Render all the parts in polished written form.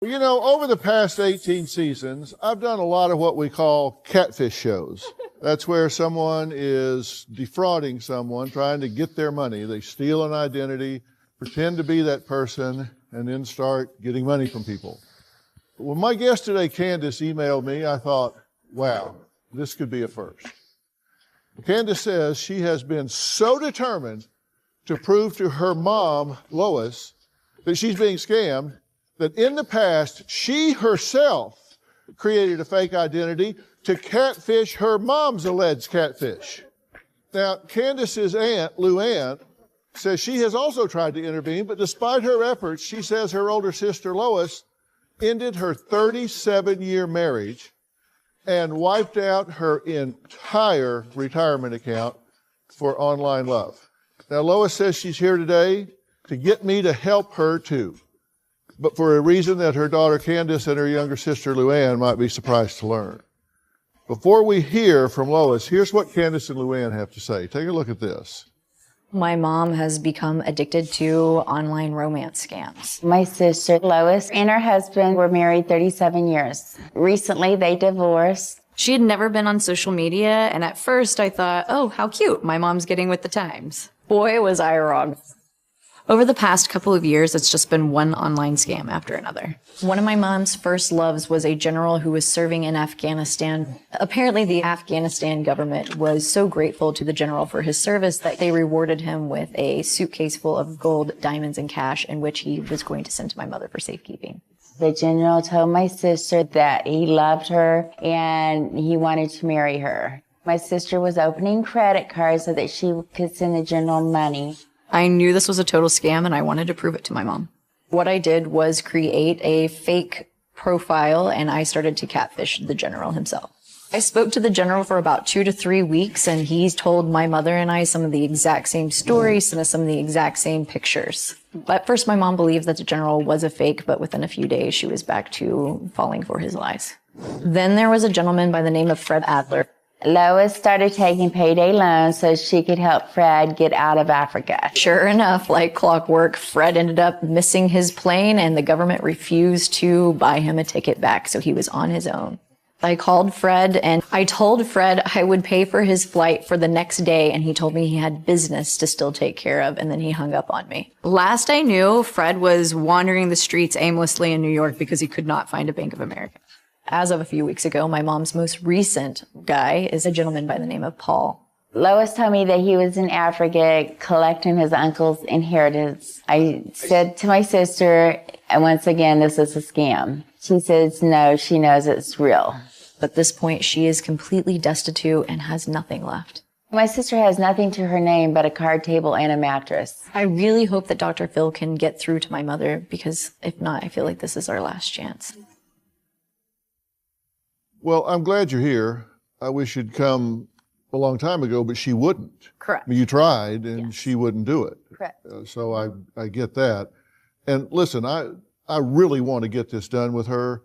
You know, over the past 18 seasons, I've done a lot of what we call catfish shows. That's where someone is defrauding someone, trying to get their money. They steal an identity, pretend to be that person, and then start getting money from people. When my guest today, Candace, emailed me, I thought, wow, this could be a first. Candace says she has been so determined to prove to her mom, Lois, that she's being scammed, that in the past, she herself created a fake identity to catfish her mom's alleged catfish. Now, Candace's aunt, Lou Ann, says she has also tried to intervene, but despite her efforts, she says her older sister, Lois, ended her 37-year marriage and wiped out her entire retirement account for online love. Now, Lois says she's here today to get me to help her too, but for a reason that her daughter Candace and her younger sister Luann might be surprised to learn. Before we hear from Lois, here's what Candace and Luann have to say. Take a look at this. My mom has become addicted to online romance scams. My sister Lois and her husband were married 37 years. Recently, they divorced. She had never been on social media, and at first I thought, oh, how cute, my mom's getting with the times. Boy, was I wrong. Over the past couple of years, it's just been one online scam after another. One of my mom's first loves was a general who was serving in Afghanistan. Apparently, the Afghanistan government was so grateful to the general for his service that they rewarded him with a suitcase full of gold, diamonds, and cash, in which he was going to send to my mother for safekeeping. The general told my sister that he loved her and he wanted to marry her. My sister was opening credit cards so that she could send the general money. I knew this was a total scam, and I wanted to prove it to my mom. What I did was create a fake profile, and I started to catfish the general himself. I spoke to the general for about 2 to 3 weeks, and he's told my mother and I some of the exact same stories, and some of the exact same pictures. At first, my mom believed that the general was a fake, but within a few days, she was back to falling for his lies. Then there was a gentleman by the name of Fred Adler. Lois started taking payday loans so she could help Fred get out of Africa. Sure enough, like clockwork, Fred ended up missing his plane, and the government refused to buy him a ticket back, so he was on his own. I called Fred, and I told Fred I would pay for his flight for the next day, and he told me he had business to still take care of, and then he hung up on me. Last I knew, Fred was wandering the streets aimlessly in New York because he could not find a Bank of America. As of a few weeks ago, my mom's most recent guy is a gentleman by the name of Paul. Lois told me that he was in Africa collecting his uncle's inheritance. I said to my sister, and once again, this is a scam. She says, no, she knows it's real. At this point, she is completely destitute and has nothing left. My sister has nothing to her name but a card table and a mattress. I really hope that Dr. Phil can get through to my mother, because if not, I feel like this is our last chance. Well, I'm glad you're here. I wish you'd come a long time ago, but she wouldn't. Correct. I mean, you tried, and Yes. she wouldn't do it. Correct. So I get that. And listen, I really want to get this done with her.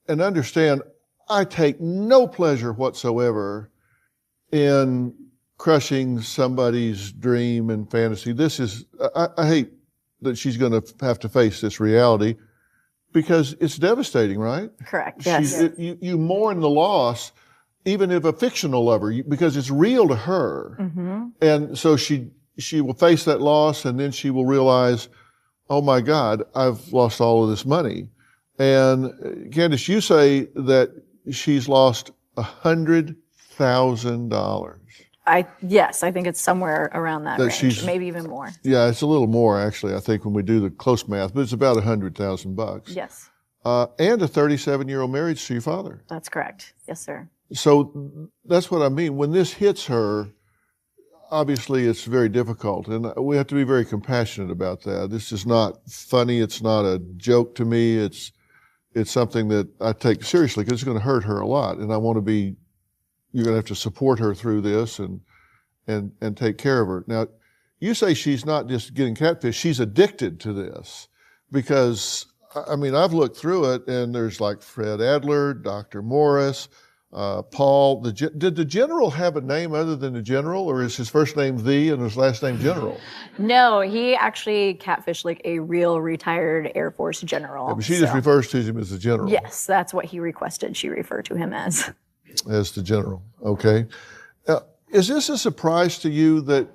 And understand, I take no pleasure whatsoever in crushing somebody's dream and fantasy. This is, I hate that she's going to have to face this reality, because it's devastating, right? Correct, yes. You mourn the loss, even of a fictional lover, because it's real to her. Mm-hmm. And so she will face that loss, and then she will realize, oh my God, I've lost all of this money. And Candace, you say that she's lost $100,000. Yes, I think it's somewhere around that range, maybe even more. Yeah, it's a little more actually, I think, when we do the close math, but it's about $100,000. Yes. And a 37-year-old marriage to your father. That's correct. Yes, sir. So that's what I mean. When this hits her, obviously it's very difficult, and we have to be very compassionate about that. This is not funny. It's not a joke to me. It's something that I take seriously, because it's going to hurt her a lot, and I want to be. You're going to have to support her through this and take care of her. Now, you say she's not just getting catfish; she's addicted to this, because I mean, I've looked through it, and there's like Fred Adler, Dr. Morris, Paul, did the general have a name other than the general, or is his first name the and his last name General? No, he actually catfished like a real retired Air Force general. Yeah, but she just refers to him as the general. Yes, that's what he requested she refer to him as. As the general, okay. Is this a surprise to you that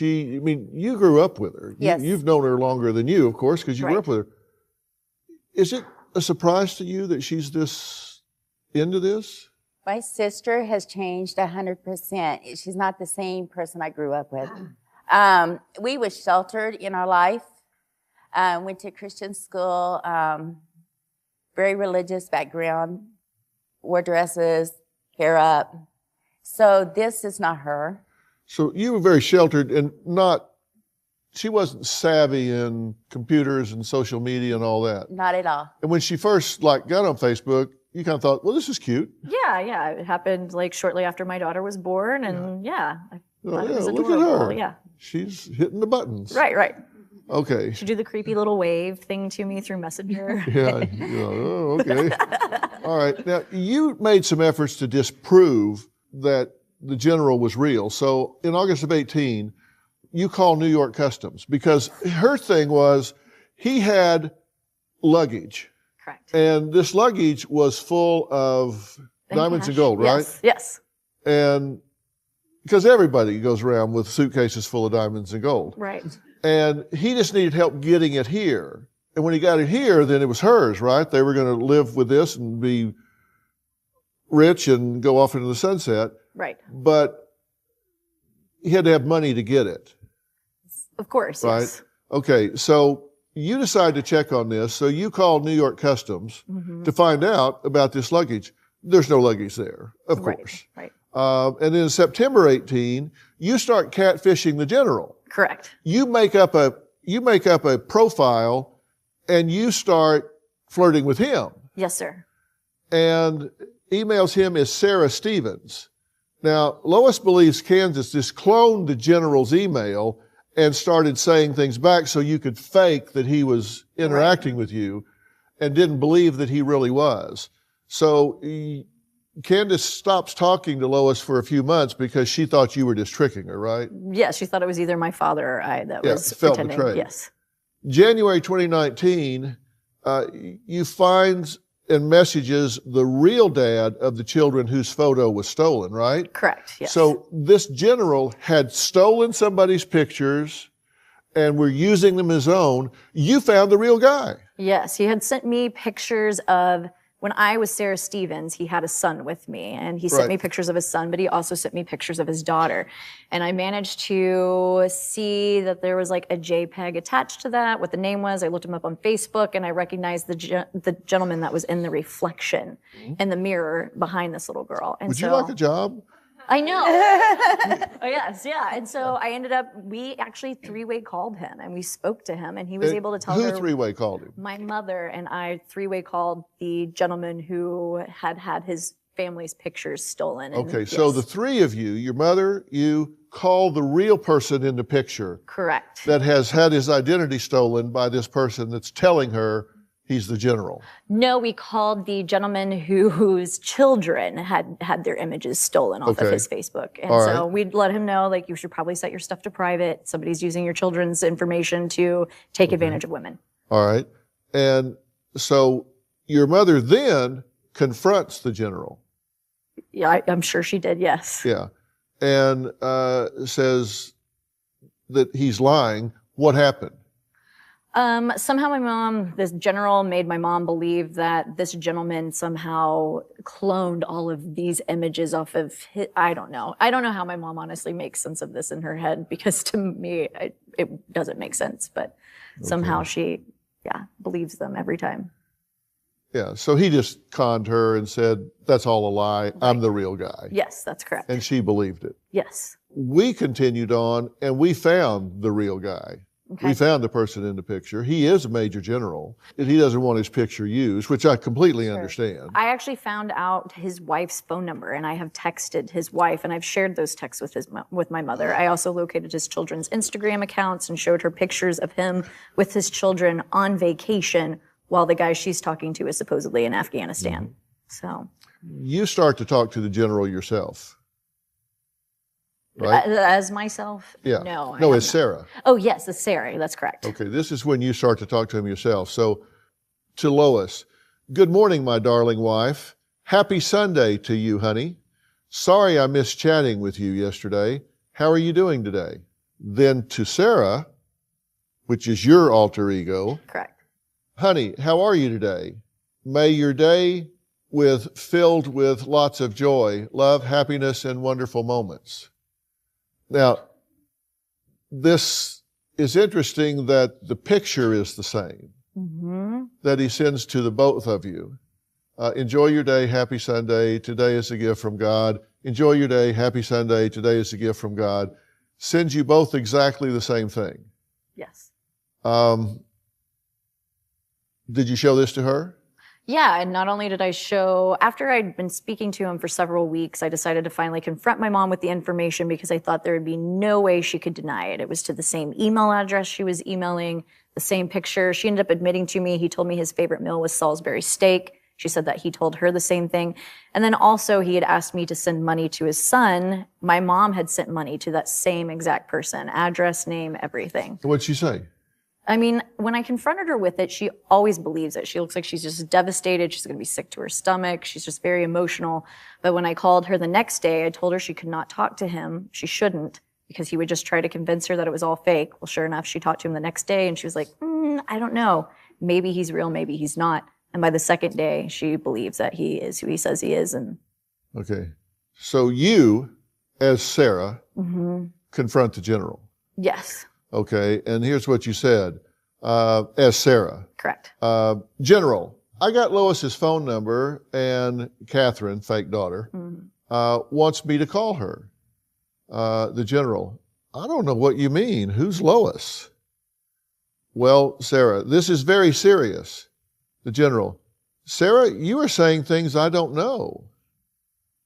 I mean, you grew up with her. Yes. You've known her longer than you, of course, because you grew Right. up with her. Is it a surprise to you that she's this into this? My sister has changed 100%. She's not the same person I grew up with. We was sheltered in our life, went to Christian school, very religious background, wore dresses, hair up. So this is not her. So you were very sheltered and she wasn't savvy in computers and social media and all that. Not at all. And when she first got on Facebook, you kind of thought, well, this is cute. Yeah. It happened like shortly after my daughter was born, and I Oh, thought it yeah, was look adorable. at her. Yeah. She's hitting the buttons. Right. Okay. She do the creepy little wave thing to me through Messenger. Yeah. Oh, okay. All right. Now, you made some efforts to disprove that the general was real. So in August of 18, you called New York Customs because her thing was he had luggage. Correct. And this luggage was full of diamonds and gold, right? Yes. And because everybody goes around with suitcases full of diamonds and gold. Right. And he just needed help getting it here. And when he got it here, then it was hers, right? They were going to live with this and be rich and go off into the sunset. Right. But he had to have money to get it, Of course. right? Yes. Okay, so you decide to check on this. So you called New York Customs to find out about this luggage. There's no luggage there, of course. Right. And then September 18, you start catfishing the general. Correct. You make up a profile and you start flirting with him Yes, sir. and emails him as Sarah Stevens. Now, Lois believes Kansas just cloned the general's email and started saying things back so you could fake that he was interacting with you and didn't believe that he really was. So Candace stops talking to Lois for a few months because she thought you were just tricking her, right? Yes, she thought it was either my father or I that was felt pretending. betrayed. Yes. January 2019, you find and messages the real dad of the children whose photo was stolen, right? Correct. Yes. So this general had stolen somebody's pictures and were using them as his own. You found the real guy. Yes, he had sent me pictures of when I was Sarah Stevens, he had a son with me, and he sent Right. me pictures of his son, but he also sent me pictures of his daughter. And I managed to see that there was like a JPEG attached to that, what the name was. I looked him up on Facebook, and I recognized the gentleman that was in the reflection in the mirror behind this little girl. And Would so you like a job? I know. Oh, yes, yeah. And so we actually three-way called him, and we spoke to him, and he was able to tell Who her. three-way called him? My mother and I three-way called the gentleman who had his family's pictures stolen. And Okay, so yes, the three of you, your mother, you, call the real person in the picture correct. that has had his identity stolen by this person that's telling her he's the general. No, we called the gentleman whose children had their images stolen off Okay. of his Facebook. And All so right. we'd let him know, like, you should probably set your stuff to private. Somebody's using your children's information to take advantage of women. All right. And so your mother then confronts the general. Yeah, I'm sure she did, yes. Yeah. And says that he's lying. What happened? Somehow this general made my mom believe that this gentleman somehow cloned all of these images off of I don't know. I don't know how my mom honestly makes sense of this in her head, because to me, it doesn't make sense, but somehow she, believes them every time. Yeah. So he just conned her and said, that's all a lie. I'm the real guy. Yes, that's correct. And she believed it. Yes. We continued on and we found the real guy. Okay. We found the person in the picture. He is a major general. He doesn't want his picture used, which I completely understand. I actually found out his wife's phone number, and I have texted his wife, and I've shared those texts with my mother. I also located his children's Instagram accounts and showed her pictures of him with his children on vacation while the guy she's talking to is supposedly in Afghanistan. So you start to talk to the general yourself, right? As myself? Yeah. No. No, it's Sarah. Oh, yes, it's Sarah. That's correct. Okay, this is when you start to talk to him yourself. So, to Lois, good morning, my darling wife. Happy Sunday to you, honey. Sorry I missed chatting with you yesterday. How are you doing today? Then to Sarah, which is your alter ego. Correct. Honey, how are you today? May your day filled with lots of joy, love, happiness, and wonderful moments. Now, this is interesting that the picture is the same, that he sends to the both of you. Enjoy your day, happy Sunday. Today is a gift from God. Enjoy your day, happy Sunday. Today is a gift from God. Sends you both exactly the same thing. Yes. Did you show this to her? Yeah, and not only did I show, after I'd been speaking to him for several weeks, I decided to finally confront my mom with the information because I thought there would be no way she could deny it. It was to the same email address she was emailing, the same picture. She ended up admitting to me, he told me his favorite meal was Salisbury steak. She said that he told her the same thing. And then also he had asked me to send money to his son. My mom had sent money to that same exact person, address, name, everything. What'd she say? I mean, when I confronted her with it, she always believes it. She looks like she's just devastated. She's going to be sick to her stomach. She's just very emotional. But when I called her the next day, I told her she could not talk to him. She shouldn't, because he would just try to convince her that it was all fake. Well, sure enough, she talked to him the next day, and she was like, I don't know. Maybe he's real, maybe he's not. And by the second day, she believes that he is who he says he is. And Okay. So you, as Sarah, confront the general. yes, Okay. And here's what you said, as Sarah. correct. General, I got Lois's phone number, and Catherine, fake daughter, wants me to call her. The general, I don't know what you mean. Who's Lois? Well, Sarah, this is very serious. The general, Sarah, you are saying things I don't know.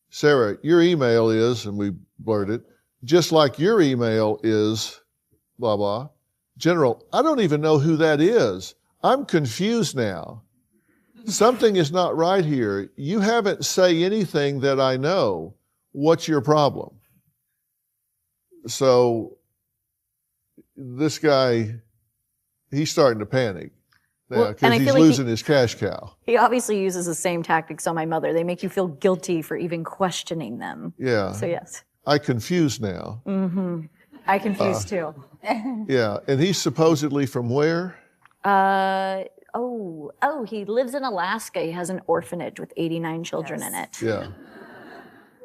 Sarah, your email is, and we blurred it, just like your email is, blah, blah. General, I don't even know who that is. I'm confused now. Something is not right here. You haven't say anything that I know. What's your problem? So this guy, he's starting to panic. Well, Because and I he's feel like losing his cash cow. He obviously uses the same tactics on my mother. They make you feel guilty for even questioning them. Yeah. So yes, I confused now. I confused too. Yeah. And he's supposedly from where? He lives in Alaska. He has an orphanage with 89 children in it. Yeah.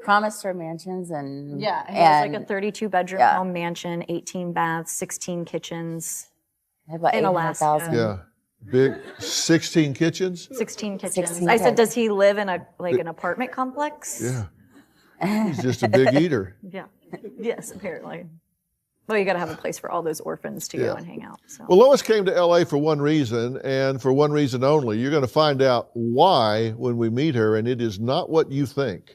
Promised her mansions and Yeah, he has like and a 32-bedroom Yeah. home mansion, 18 baths, 16 kitchens, about in Alaska. 800,000. Yeah. Big 16 kitchens? 16 kitchens. 16 I said, kitchens. does he live in an apartment complex? Yeah. He's just a big eater. Yeah. Yes, apparently. Well, you got to have a place for all those orphans to Yeah. go and hang out. So. Well, Lois came to LA for one reason, and for one reason only. You're going to find out why when we meet her, and it is not what you think.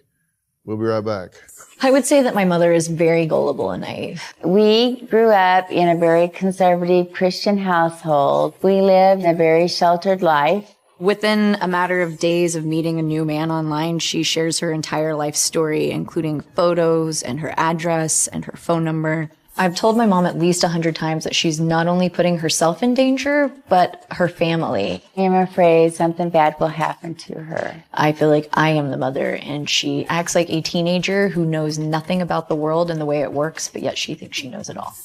We'll be right back. I would say that my mother is very gullible and naive. We grew up in a very conservative Christian household. We lived a very sheltered life. Within a matter of days of meeting a new man online, she shares her entire life story, including photos and her address and her phone number. I've told my mom at least 100 times that she's not only putting herself in danger, but her family. I'm afraid something bad will happen to her. I feel like I am the mother, and she acts like a teenager who knows nothing about the world and the way it works, but yet she thinks she knows it all.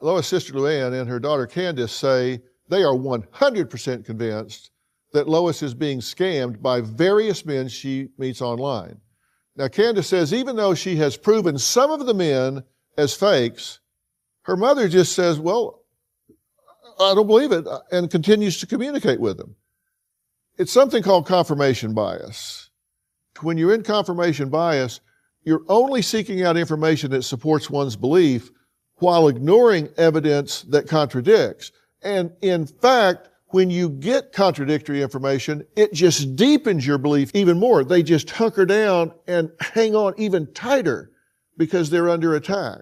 Lois' sister Luann and her daughter Candace say they are 100% convinced that Lois is being scammed by various men she meets online. Now, Candace says even though she has proven some of the men as fakes, her mother just says, well, I don't believe it, and continues to communicate with them. It's something called confirmation bias. When you're in confirmation bias, you're only seeking out information that supports one's belief while ignoring evidence that contradicts. And in fact, when you get contradictory information, it just deepens your belief even more. They just hunker down and hang on even tighter because they're under attack.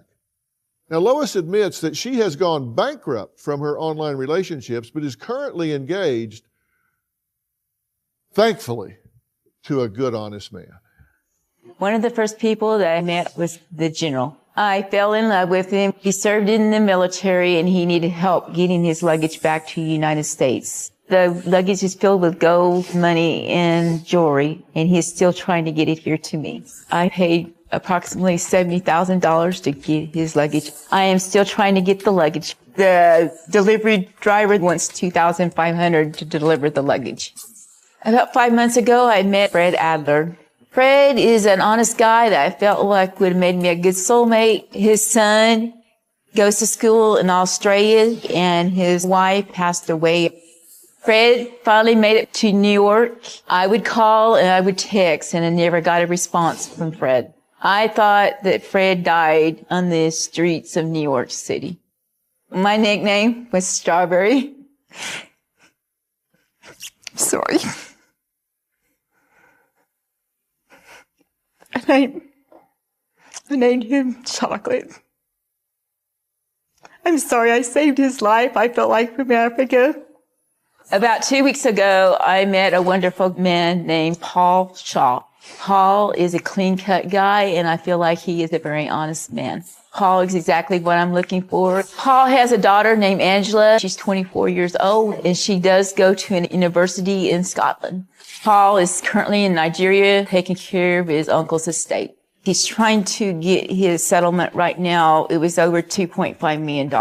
Now, Lois admits that she has gone bankrupt from her online relationships, but is currently engaged thankfully, to a good, honest man. One of the first people that I met was the general. I fell in love with him. He served in the military and he needed help getting his luggage back to the United States. The luggage is filled with gold, money, and jewelry, and he's still trying to get it here to me. I paid approximately $70,000 to get his luggage. I am still trying to get the luggage. The delivery driver wants $2,500 to deliver the luggage. About 5 months ago, I met Fred Adler. Fred is an honest guy that I felt like would have made me a good soulmate. His son goes to school in Australia, and his wife passed away. Fred finally made it to New York. I would call and I would text, and I never got a response from Fred. I thought that Fred died on the streets of New York City. My nickname was Strawberry. Sorry. I named him Chocolate. I'm sorry I saved his life. I felt like from Africa. About 2 weeks ago, I met a wonderful man named Paul Shaw. Paul is a clean-cut guy, and I feel like he is a very honest man. Paul is exactly what I'm looking for. Paul has a daughter named Angela. She's 24 years old, and she does go to a university in Scotland. Paul is currently in Nigeria taking care of his uncle's estate. He's trying to get his settlement right now. It was over $2.5 million.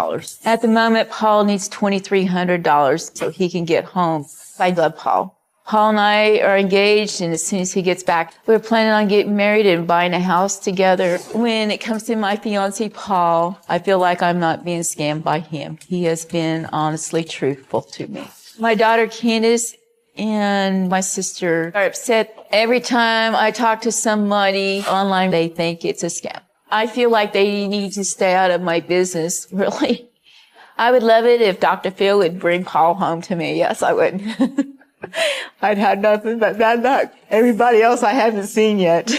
At the moment, Paul needs $2,300 so he can get home. I love Paul. Paul and I are engaged, and as soon as he gets back, we're planning on getting married and buying a house together. When it comes to my fiance, Paul, I feel like I'm not being scammed by him. He has been honestly truthful to me. My daughter, Candace, and my sister are upset. Every time I talk to somebody online, they think it's a scam. I feel like they need to stay out of my business, really. I would love it if Dr. Phil would bring Paul home to me. Yes, I would. I'd had nothing but bad luck. Everybody else I haven't seen yet.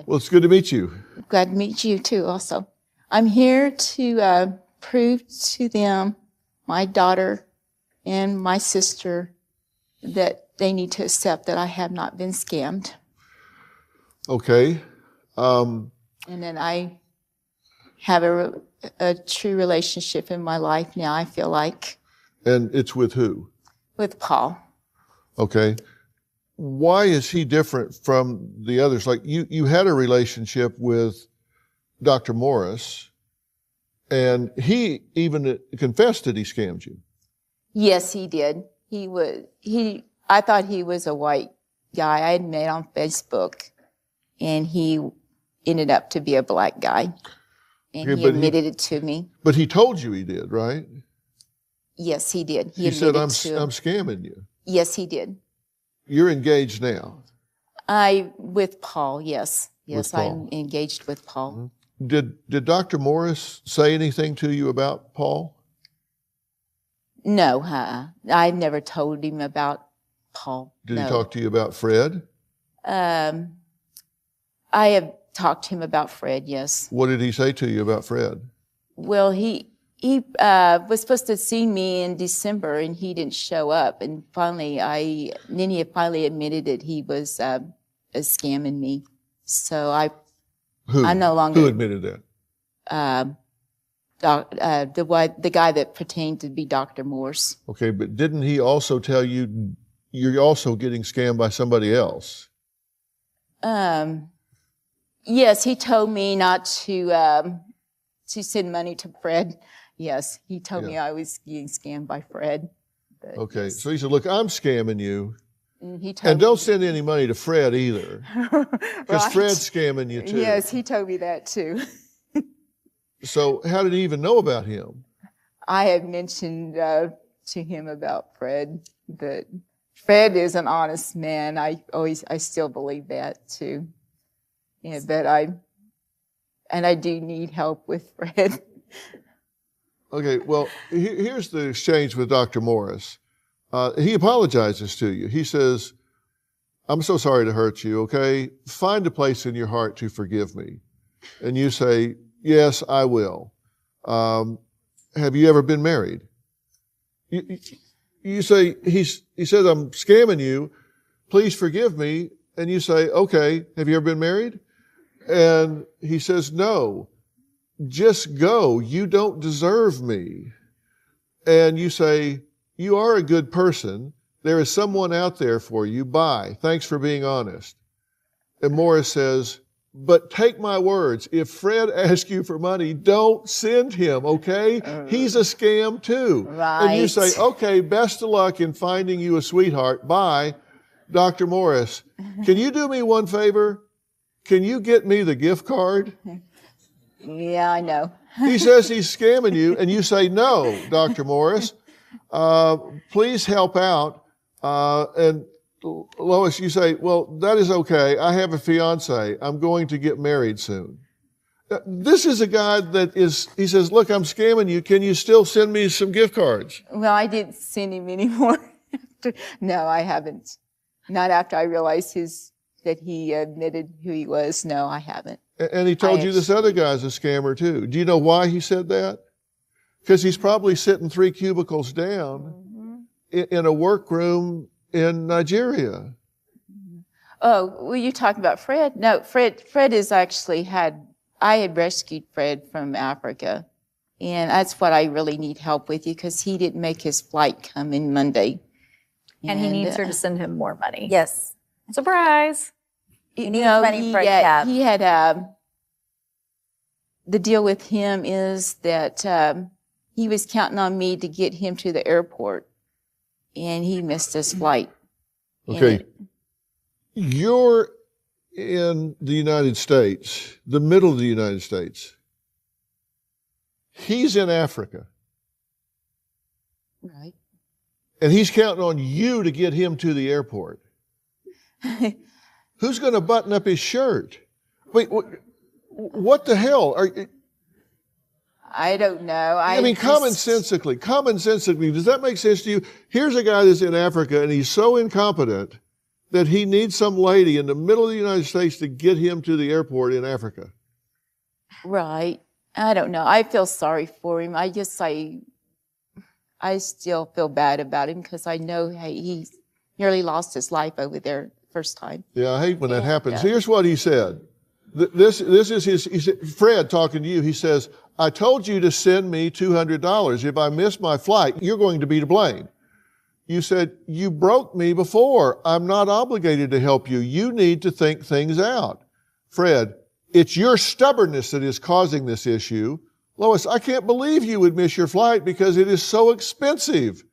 Well, it's good to meet you. Glad to meet you too also. I'm here to prove to them, my daughter and my sister, that they need to accept that I have not been scammed. Okay. And then I have a true relationship in my life now, I feel like, And it's with who? with Paul. Okay. Why is he different from the others? Like you had a relationship with Dr. Morris, and he even confessed that he scammed you. Yes, he did. I thought he was a white guy I had met on Facebook, and he ended up to be a black guy. And Okay, he admitted it to me. But he told you he did, right? Yes, he did. He said, I'm to scamming you. Yes, he did. You're engaged now. With Paul, yes. Yes, Paul. I'm engaged with Paul. Did Dr. Morris say anything to you about Paul? No, I never told him about Paul. Did no. he talk to you about Fred? I have talked to him about Fred, yes. What did he say to you about Fred? Well, he was supposed to see me in December, and he didn't show up. And finally, Nini finally admitted that he was scamming me. So I no longer. Who admitted that? The guy that pertained to be Dr. Morse. Okay, but didn't he also tell you you're also getting scammed by somebody else? Yes, he told me not to send money to Fred. Yes, he told me I was getting scammed by Fred. But Okay, yes. so he said, look, I'm scamming you. And he told And don't send any money to Fred either, because Right. Fred's scamming you too. Yes, he told me that too. So how did he even know about him? I had mentioned to him about Fred, but Fred is an honest man. I still believe that too. Yeah, but I do need help with Fred. Okay, well, here's the exchange with Dr. Morris. He apologizes to you. He says, I'm so sorry to hurt you, okay? Find a place in your heart to forgive me. And you say, yes, I will. Have you ever been married? you say, he says, I'm scamming you. Please forgive me. And you say, okay, have you ever been married? And he says, no, just go. You don't deserve me. And you say, you are a good person. There is someone out there for you. Bye. Thanks for being honest. And Morris says, but take my words. If Fred asks you for money, don't send him, okay? He's a scam too. And you say, okay, best of luck in finding you a sweetheart. Bye. Dr. Morris, can you do me one favor? Can you get me the gift card? Yeah, I know. He says he's scamming you, and you say, no, Dr. Morris, please help out. And Lois, you say, well, that is okay. I have a fiance. I'm going to get married soon. This is a guy he says, look, I'm scamming you. Can you still send me some gift cards? Well, I didn't send him anymore. No, I haven't. Not after I realized that he admitted who he was. No, I haven't. And he told you this other guy's a scammer too. Do you know why he said that? Because he's probably sitting 3 cubicles down in a workroom in Nigeria. Oh, were you talking about Fred? No, Fred is actually I had rescued Fred from Africa. And that's what I really need help with, because he didn't make his flight come in Monday. And he needs her to send him more money. Yes. Surprise. He needs money for a cab. He had, the deal with him is that he was counting on me to get him to the airport, and he missed his flight. Okay. You're in the United States, the middle of the United States. He's in Africa. Right. And he's counting on you to get him to the airport. Who's going to button up his shirt? Wait, what the hell? I don't know. I mean, commonsensically, does that make sense to you? Here's a guy that's in Africa, and he's so incompetent that he needs some lady in the middle of the United States to get him to the airport in Africa. Right. I don't know. I feel sorry for him. I still feel bad about him, because I know he nearly lost his life over there first time. Yeah, I hate when that happens. Here's what he said. This is he said, Fred talking to you. He says, I told you to send me $200. If I miss my flight, you're going to be to blame. You said, you broke me before. I'm not obligated to help you. You need to think things out. Fred, it's your stubbornness that is causing this issue. Lois, I can't believe you would miss your flight because it is so expensive.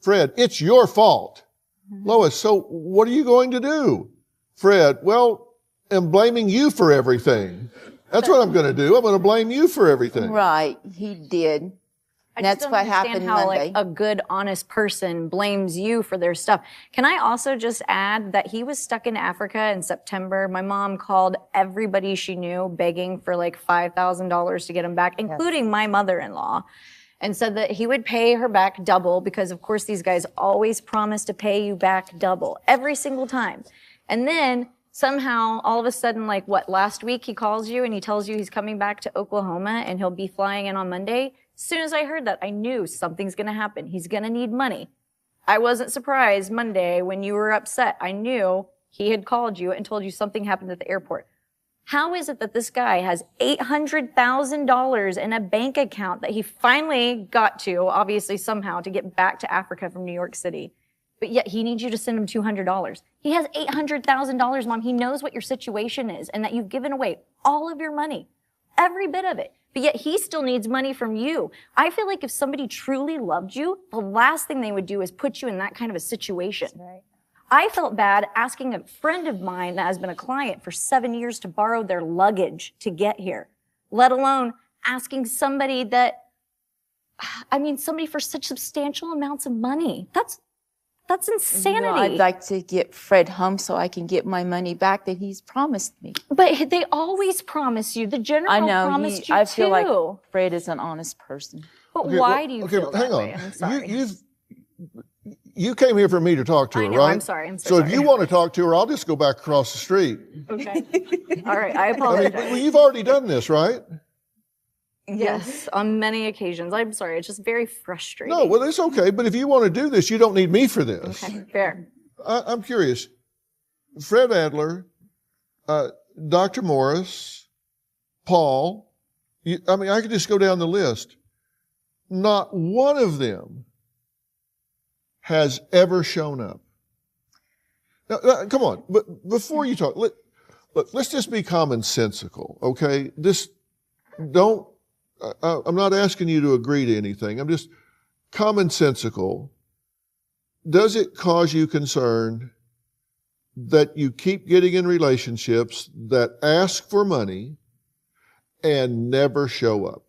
Fred, it's your fault. Lois, so what are you going to do? Fred, well, I'm blaming you for everything. That's what I'm going to do. I'm going to blame you for everything. Right. He did. I That's just don't what understand happened how Monday. like a good, honest person blames you for their stuff. Can I also just add that he was stuck in Africa in September? My mom called everybody she knew begging for like $5,000 to get him back, including my mother-in-law, and said that he would pay her back double, because of course these guys always promise to pay you back double every single time. And then somehow, all of a sudden, like last week he calls you and he tells you he's coming back to Oklahoma and he'll be flying in on Monday. As soon as I heard that, I knew something's going to happen. He's going to need money. I wasn't surprised Monday when you were upset. I knew he had called you and told you something happened at the airport. How is it that this guy has $800,000 in a bank account that he finally got to, obviously somehow, to get back to Africa from New York City, but yet he needs you to send him $200? He has $800,000, Mom. He knows what your situation is and that you've given away all of your money, every bit of it. But yet he still needs money from you. I feel like if somebody truly loved you, the last thing they would do is put you in that kind of a situation. Right. I felt bad asking a friend of mine that has been a client for 7 years to borrow their luggage to get here, let alone asking somebody somebody for such substantial amounts of money. That's insanity. No, I'd like to get Fred home so I can get my money back that he's promised me. But they always promise you. The general I know. promised you I feel too. like Fred is an honest person. But why do you feel that hang on. way? I'm sorry. You came here for me to talk to her, I know, right? I'm sorry. I'm so So sorry. if you want to talk to her, I'll just go back across the street. Okay. All right. I I apologize. mean, well, you've already done this, right? Yes, on many occasions. I'm sorry, it's just very frustrating. No, well, it's okay. But if you want to do this, you don't need me for this. Okay, fair. I'm curious. Fred Adler, Dr. Morris, Paul, I could just go down the list. Not one of them has ever shown up. Now, come on. But before you talk, let's just be commonsensical, okay? I'm not asking you to agree to anything. I'm just commonsensical. Does it cause you concern that you keep getting in relationships that ask for money and never show up?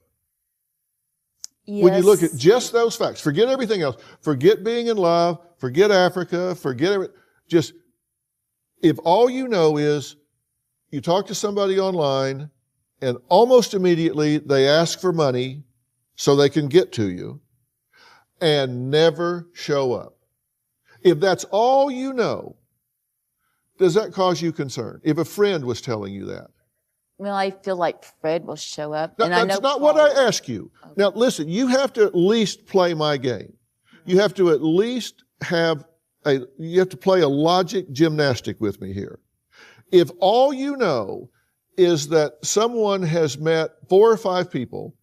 Yes. When you look at just those facts, forget everything else. Forget being in love, forget Africa, forget everything. Just, if all you know is you talk to somebody online and almost immediately they ask for money so they can get to you and never show up. If that's all you know, does that cause you concern? If a friend was telling you that? Well, I feel like Fred will show up. No, and I know that's not Paul what I will. ask you. Now, listen, you have to at least play my game. You have to at least you have to play a logic gymnastic with me here. If all you know is that someone has met 4 or 5 people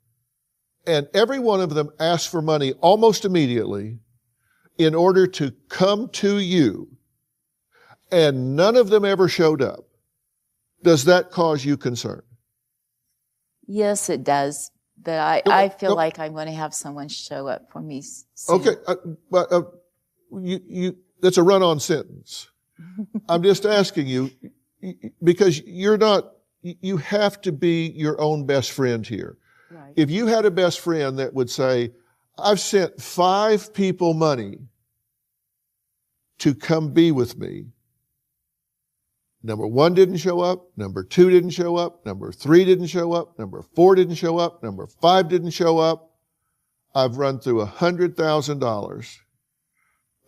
and every one of them asks for money almost immediately in order to come to you and none of them ever showed up, does that cause you concern? Yes, it does. But I feel like I'm going to have someone show up for me soon. Okay, but that's a run-on sentence. I'm just asking you because you have to be your own best friend here. Right. If you had a best friend that would say, I've sent 5 people money to come be with me. Number 1 didn't show up. Number 2 didn't show up. Number 3 didn't show up. Number 4 didn't show up. Number 5 didn't show up. I've run through $100,000,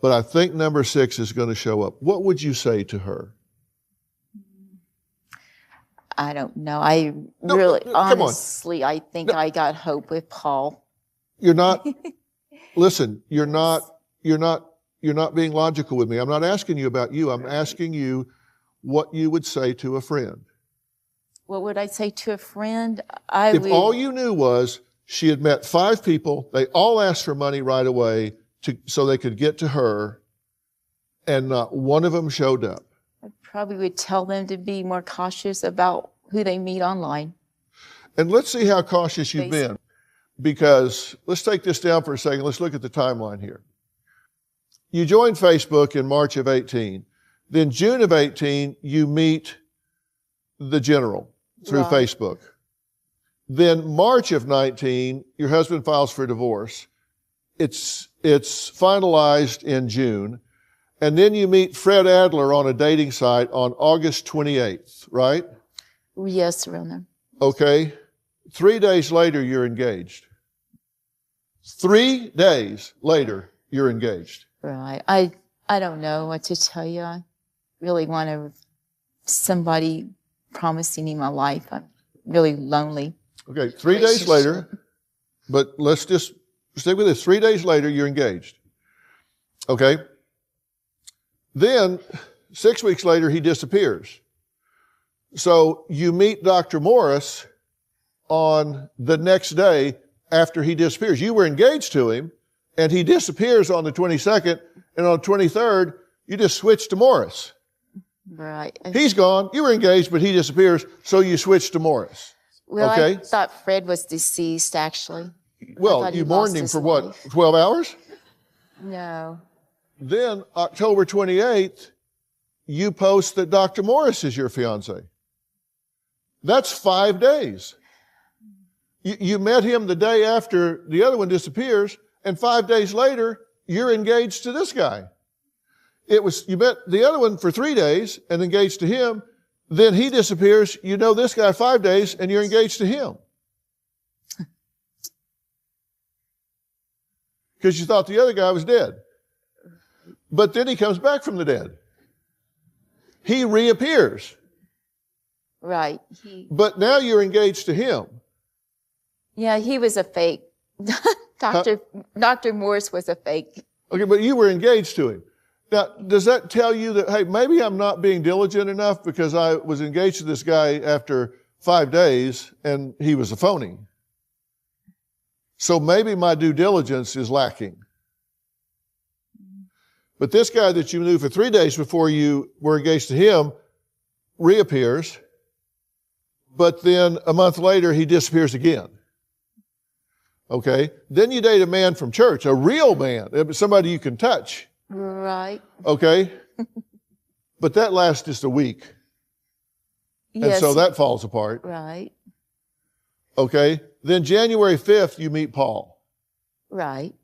but I think number 6 is going to show up. What would you say to her? I don't know. I No, really, come on. honestly, I think I got hope with Paul. You're not, listen, you're not being logical with me. I'm not asking you about you. I'm asking you what you would say to a friend. What would I say to a friend? If all you knew was she had met 5 people, they all asked for money right away so they could get to her, and not one of them showed up. I probably would tell them to be more cautious about who they meet online. And let's see how cautious you've been, because let's take this down for a second. Let's look at the timeline here. You joined Facebook in March of 18. Then June of 18, you meet the general through Right. Facebook. Then March of 19, your husband files for divorce. It's finalized in June. And then you meet Fred Adler on a dating site on August 28th, right? Yes, Rona. Okay. 3 days later, you're engaged. 3 days later, you're engaged. Right. I don't know what to tell you. I really want somebody promising me my life. I'm really lonely. Okay, 3 days later, but let's just stick with this. 3 days later, you're engaged. Okay? Then, 6 weeks later, he disappears. So you meet Dr. Morris on the next day after he disappears. You were engaged to him, and he disappears on the 22nd, and on the 23rd, you just switch to Morris. Right. He's gone, you were engaged, but he disappears, so you switch to Morris. Well, okay? I thought Fred was deceased, actually. Well, thought he you mourned lost him his for what, wife. 12 hours? No. Then, October 28th, you post that Dr. Morris is your fiance. That's 5 days. You met him the day after the other one disappears, and 5 days later, you're engaged to this guy. You met the other one for 3 days and engaged to him, then he disappears, you know this guy 5 days, and you're engaged to him. Because you thought the other guy was dead. But then he comes back from the dead. He reappears. Right. But now you're engaged to him. Yeah, he was a fake. Dr. Morris was a fake. Okay, but you were engaged to him. Now, does that tell you that, hey, maybe I'm not being diligent enough because I was engaged to this guy after 5 days and he was a phony? So maybe my due diligence is lacking. But this guy that you knew for 3 days before you were engaged to him reappears, but then a month later he disappears again. Okay? Then you date a man from church, a real man, somebody you can touch. Right. Okay? But that lasts just a week. And Yes. so that falls apart. Right. Okay? Then January 5th, you meet Paul. Right.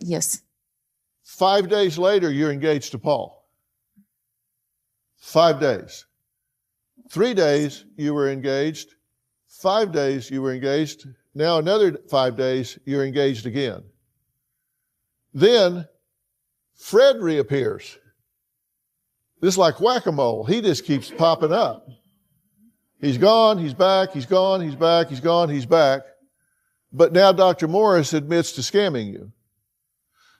Yes. 5 days later, you're engaged to Paul. 5 days. 3 days, you were engaged. 5 days, you were engaged. Now another 5 days, you're engaged again. Then Fred reappears. This is like whack-a-mole. He just keeps popping up. He's gone, he's back, he's gone, he's back, he's gone, he's back. But now Dr. Morris admits to scamming you.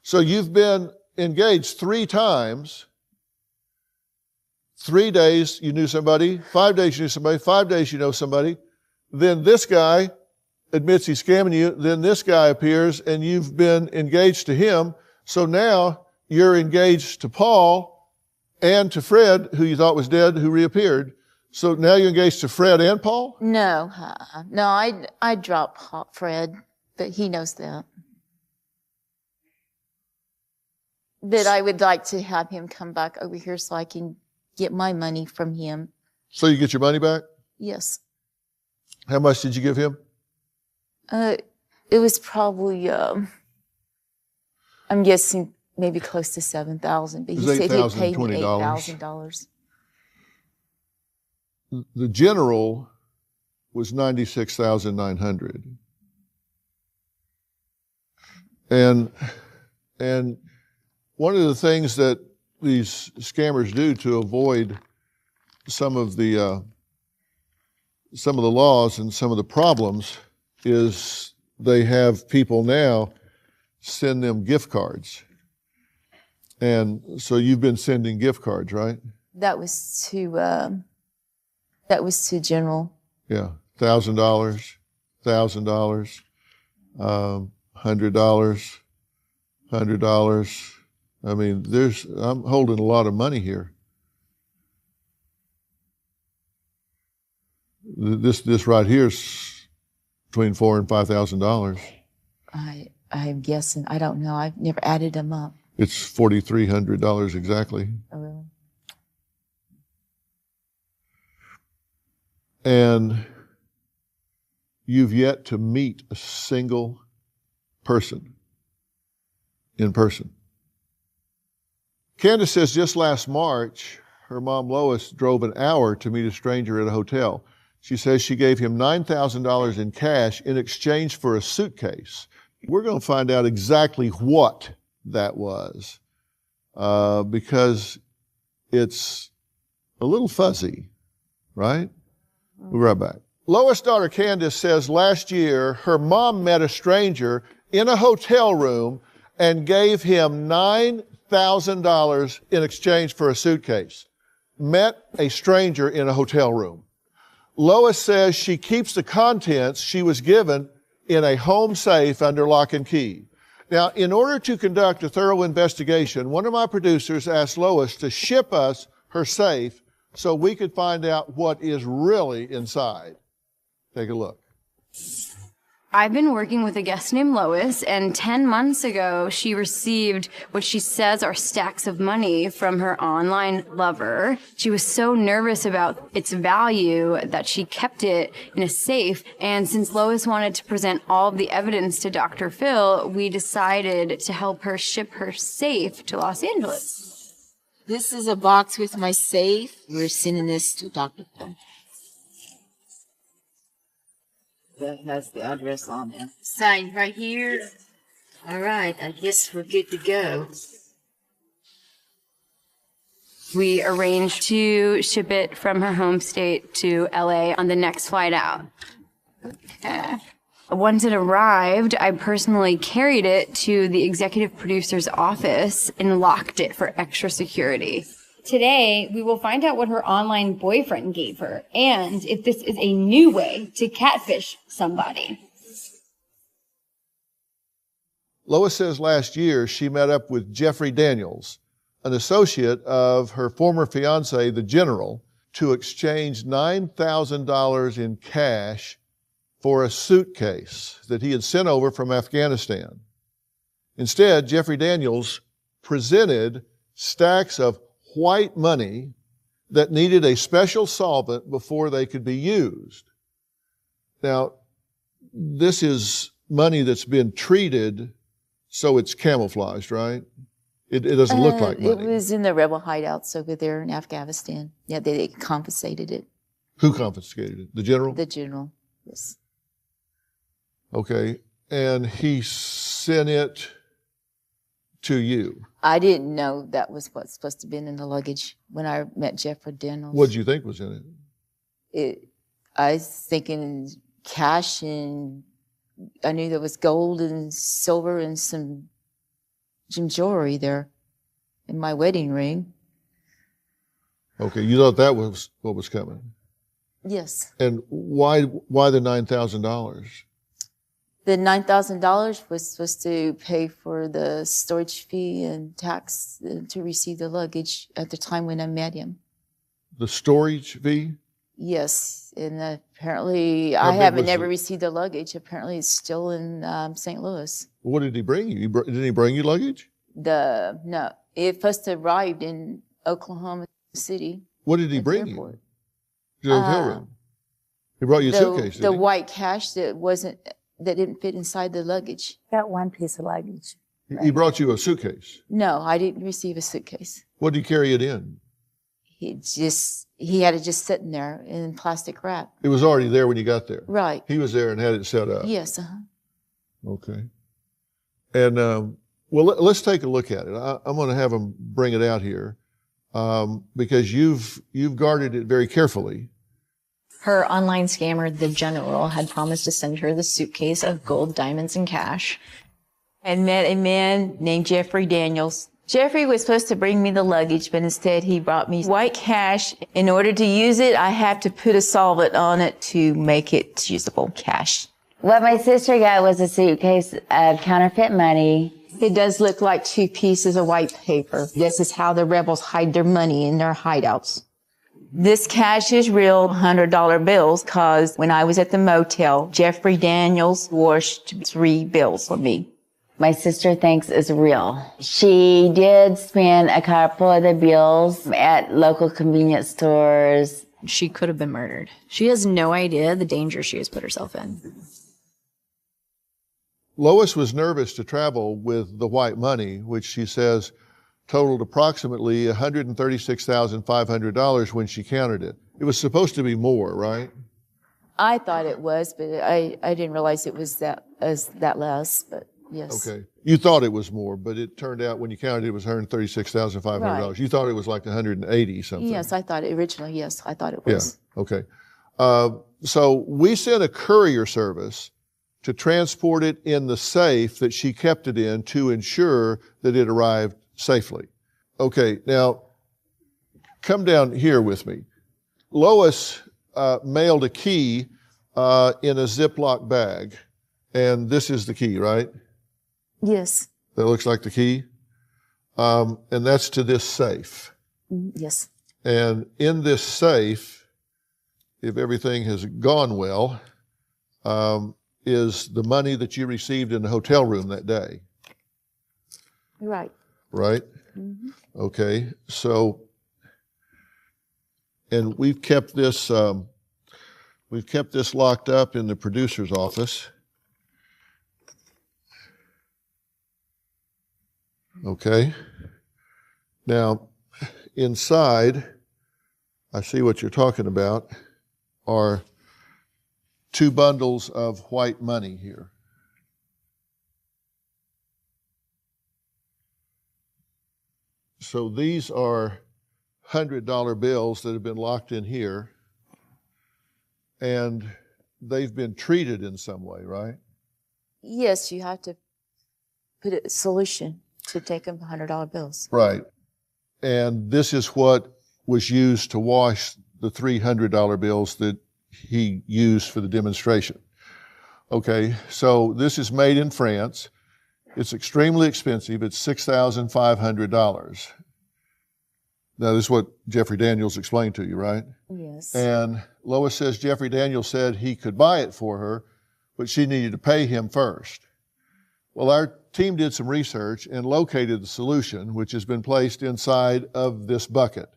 So you've been engaged 3 times. 3 days you knew somebody, 5 days you knew somebody, 5 days you know somebody. Then this guy admits he's scamming you. Then this guy appears and you've been engaged to him. So now you're engaged to Paul and to Fred, who you thought was dead, who reappeared. So now you're engaged to Fred and Paul? No, no, I dropped Fred, but he knows that. That I would like to have him come back over here so I can get my money from him. So you get your money back? Yes. How much did you give him? It was probably, I'm guessing maybe close to $7,000, but he said he'd pay me $8,000. The general was $96,900. And one of the things that these scammers do to avoid some of the laws and some of the problems is they have people now send them gift cards. And so you've been sending gift cards, right? That was to General. Yeah, $1,000, $1,000, $100, $100. I mean, I'm holding a lot of money here. This right here is between $4,000 and $5,000. I'm guessing. I don't know. I've never added them up. It's $4,300 exactly. Oh, really? And you've yet to meet a single person in person. Candace says just last March, her mom Lois drove an hour to meet a stranger at a hotel. She says she gave him $9,000 in cash in exchange for a suitcase. We're going to find out exactly what that was because it's a little fuzzy, right? We'll be right back. Lois' daughter Candace says last year her mom met a stranger in a hotel room and gave him $9,000 in exchange for a suitcase. Met a stranger in a hotel room. Lois says she keeps the contents she was given in a home safe under lock and key. Now, in order to conduct a thorough investigation, one of my producers asked Lois to ship us her safe so we could find out what is really inside. Take a look. I've been working with a guest named Lois, and 10 months ago, she received what she says are stacks of money from her online lover. She was so nervous about its value that she kept it in a safe. And since Lois wanted to present all of the evidence to Dr. Phil, we decided to help her ship her safe to Los Angeles. This is a box with my safe. We're sending this to Dr. Phil. That has the address on it. Sign right here. All right, I guess we're good to go. We arranged to ship it from her home state to LA on the next flight out. Okay. Once it arrived, I personally carried it to the executive producer's office and locked it for extra security. Today, we will find out what her online boyfriend gave her and if this is a new way to catfish somebody. Lois says last year she met up with Jeffrey Daniels, an associate of her former fiance, the general, to exchange $9,000 in cash for a suitcase that he had sent over from Afghanistan. Instead, Jeffrey Daniels presented stacks of white money that needed a special solvent before they could be used. Now, this is money that's been treated so it's camouflaged, right? It doesn't look like money. It was in the rebel hideouts over there in Afghanistan. Yeah, they confiscated it. Who confiscated it? The general? The general, yes. Okay. And he sent it to you. I didn't know that was what's supposed to be in the luggage when I met Jeffrey Daniels. What did you think was in it? I was thinking cash, and I knew there was gold and silver and some jewelry there in my wedding ring. Okay, you thought that was what was coming? Yes. And why the $9,000? The $9,000 was supposed to pay for the storage fee and tax to receive the luggage at the time when I met him. The storage fee? Yes, and apparently How I big haven't was never it? received the luggage. Apparently it's still in St. Louis. What did he bring you? Didn't he bring you luggage? No, it first arrived in Oklahoma City. What did he at the bring you? airport. To the hotel room? He brought you a suitcase, The didn't he? white cash that didn't fit inside the luggage. Got one piece of luggage. He brought you a suitcase. No, I didn't receive a suitcase. What did he carry it in? He had it just sitting there in plastic wrap. It was already there when you got there. Right. He was there and had it set up. Yes. Okay. And well, let's take a look at it. I'm going to have him bring it out here because you've guarded it very carefully. Her online scammer, the general, had promised to send her the suitcase of gold, diamonds, and cash. And met a man named Jeffrey Daniels. Jeffrey was supposed to bring me the luggage, but instead he brought me white cash. In order to use it, I have to put a solvent on it to make it usable cash. What my sister got was a suitcase of counterfeit money. It does look like two pieces of white paper. This is how the rebels hide their money in their hideouts. This cash is real $100 bills because when I was at the motel, Jeffrey Daniels washed 3 bills for me. My sister thinks is real. She did spend a couple of the bills at local convenience stores. She could have been murdered. She has no idea the danger she has put herself in. Lois was nervous to travel with the white money, which she says totaled approximately $136,500 when she counted it. It was supposed to be more, right? I thought it was, but I didn't realize it was that less, but yes. Okay. You thought it was more, but it turned out when you counted it was $136,500. Right. You thought it was like 180 something. Yes, I thought it originally, yes, I thought it was. Yeah. Okay. So we sent a courier service to transport it in the safe that she kept it in to ensure that it arrived safely. Okay, now come down here with me. Lois mailed a key in a Ziploc bag, and this is the key, right? Yes. That looks like the key. And that's to this safe. Yes. And in this safe, if everything has gone well, is the money that you received in the hotel room that day. Right. Right? Mm-hmm. Okay. So, and we've kept this locked up in the producer's office. Okay. Now, inside, I see what you're talking about, are 2 bundles of white money here. So these are $100 bills that have been locked in here. And they've been treated in some way, right? Yes, you have to put a solution to take them $100 bills. Right. And this is what was used to wash the $300 bills that he used for the demonstration. Okay, so this is made in France. It's extremely expensive. It's $6,500. Now, this is what Jeffrey Daniels explained to you, right? Yes. And Lois says Jeffrey Daniels said he could buy it for her, but she needed to pay him first. Well, our team did some research and located the solution, which has been placed inside of this bucket.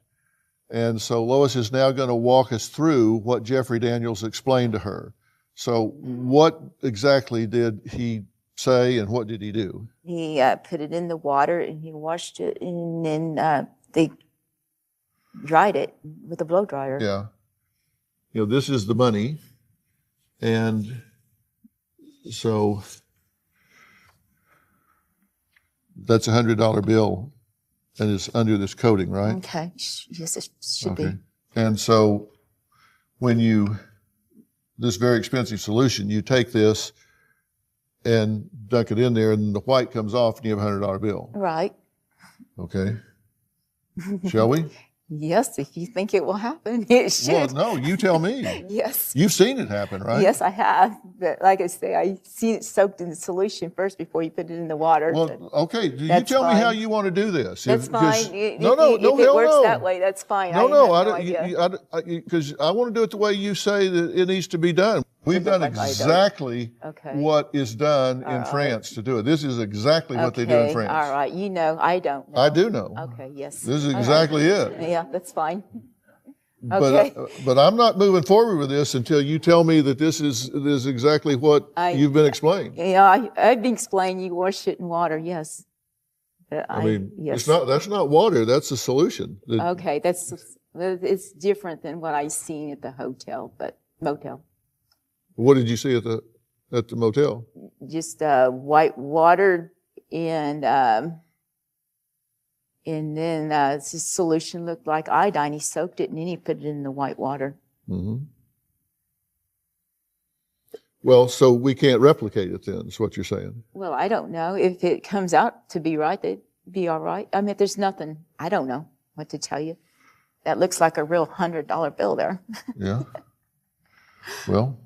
And so Lois is now going to walk us through what Jeffrey Daniels explained to her. So what exactly did he say and what did he do? He put it in the water and he washed it, and then they dried it with a blow dryer. Yeah. You know, this is the money. And so that's a $100 bill and it's under this coating, right? Okay. Yes, it should be. And so when this very expensive solution, you take this and dunk it in there and the white comes off and you have a $100 bill. Right. Okay. Shall we? Yes, if you think it will happen, it should. Well, no, you tell me. Yes. You've seen it happen, right? Yes, I have. But like I say, I see it soaked in the solution first before you put it in the water. Well, okay. You That's tell me how fine. you want to do this. That's fine. If No, it hell works no. that way, that's fine. No, I have no idea. because I want to do it the way you say that it needs to be done. We've done like I don't. exactly Okay. what is done in France to do it. This is exactly what they do in France. All right. You know, I don't know. I do know. Okay, yes. This is All exactly it. Yeah, that's fine. Okay. But I'm not moving forward with this until you tell me that this is exactly what you've been explained. Yeah, I've been explaining you wash it in water, yes. But I mean, yes. that's not water. That's a solution. Okay, it's different than what I seen at the motel. What did you see at the motel? Just white water and then the solution looked like iodine. He soaked it and then he put it in the white water. Mm-hmm. Well, so we can't replicate it then, is what you're saying. Well, I don't know. If it comes out to be right, it'd be all right. I mean, there's nothing, I don't know what to tell you. That looks like a real $100 bill there. Yeah. Well.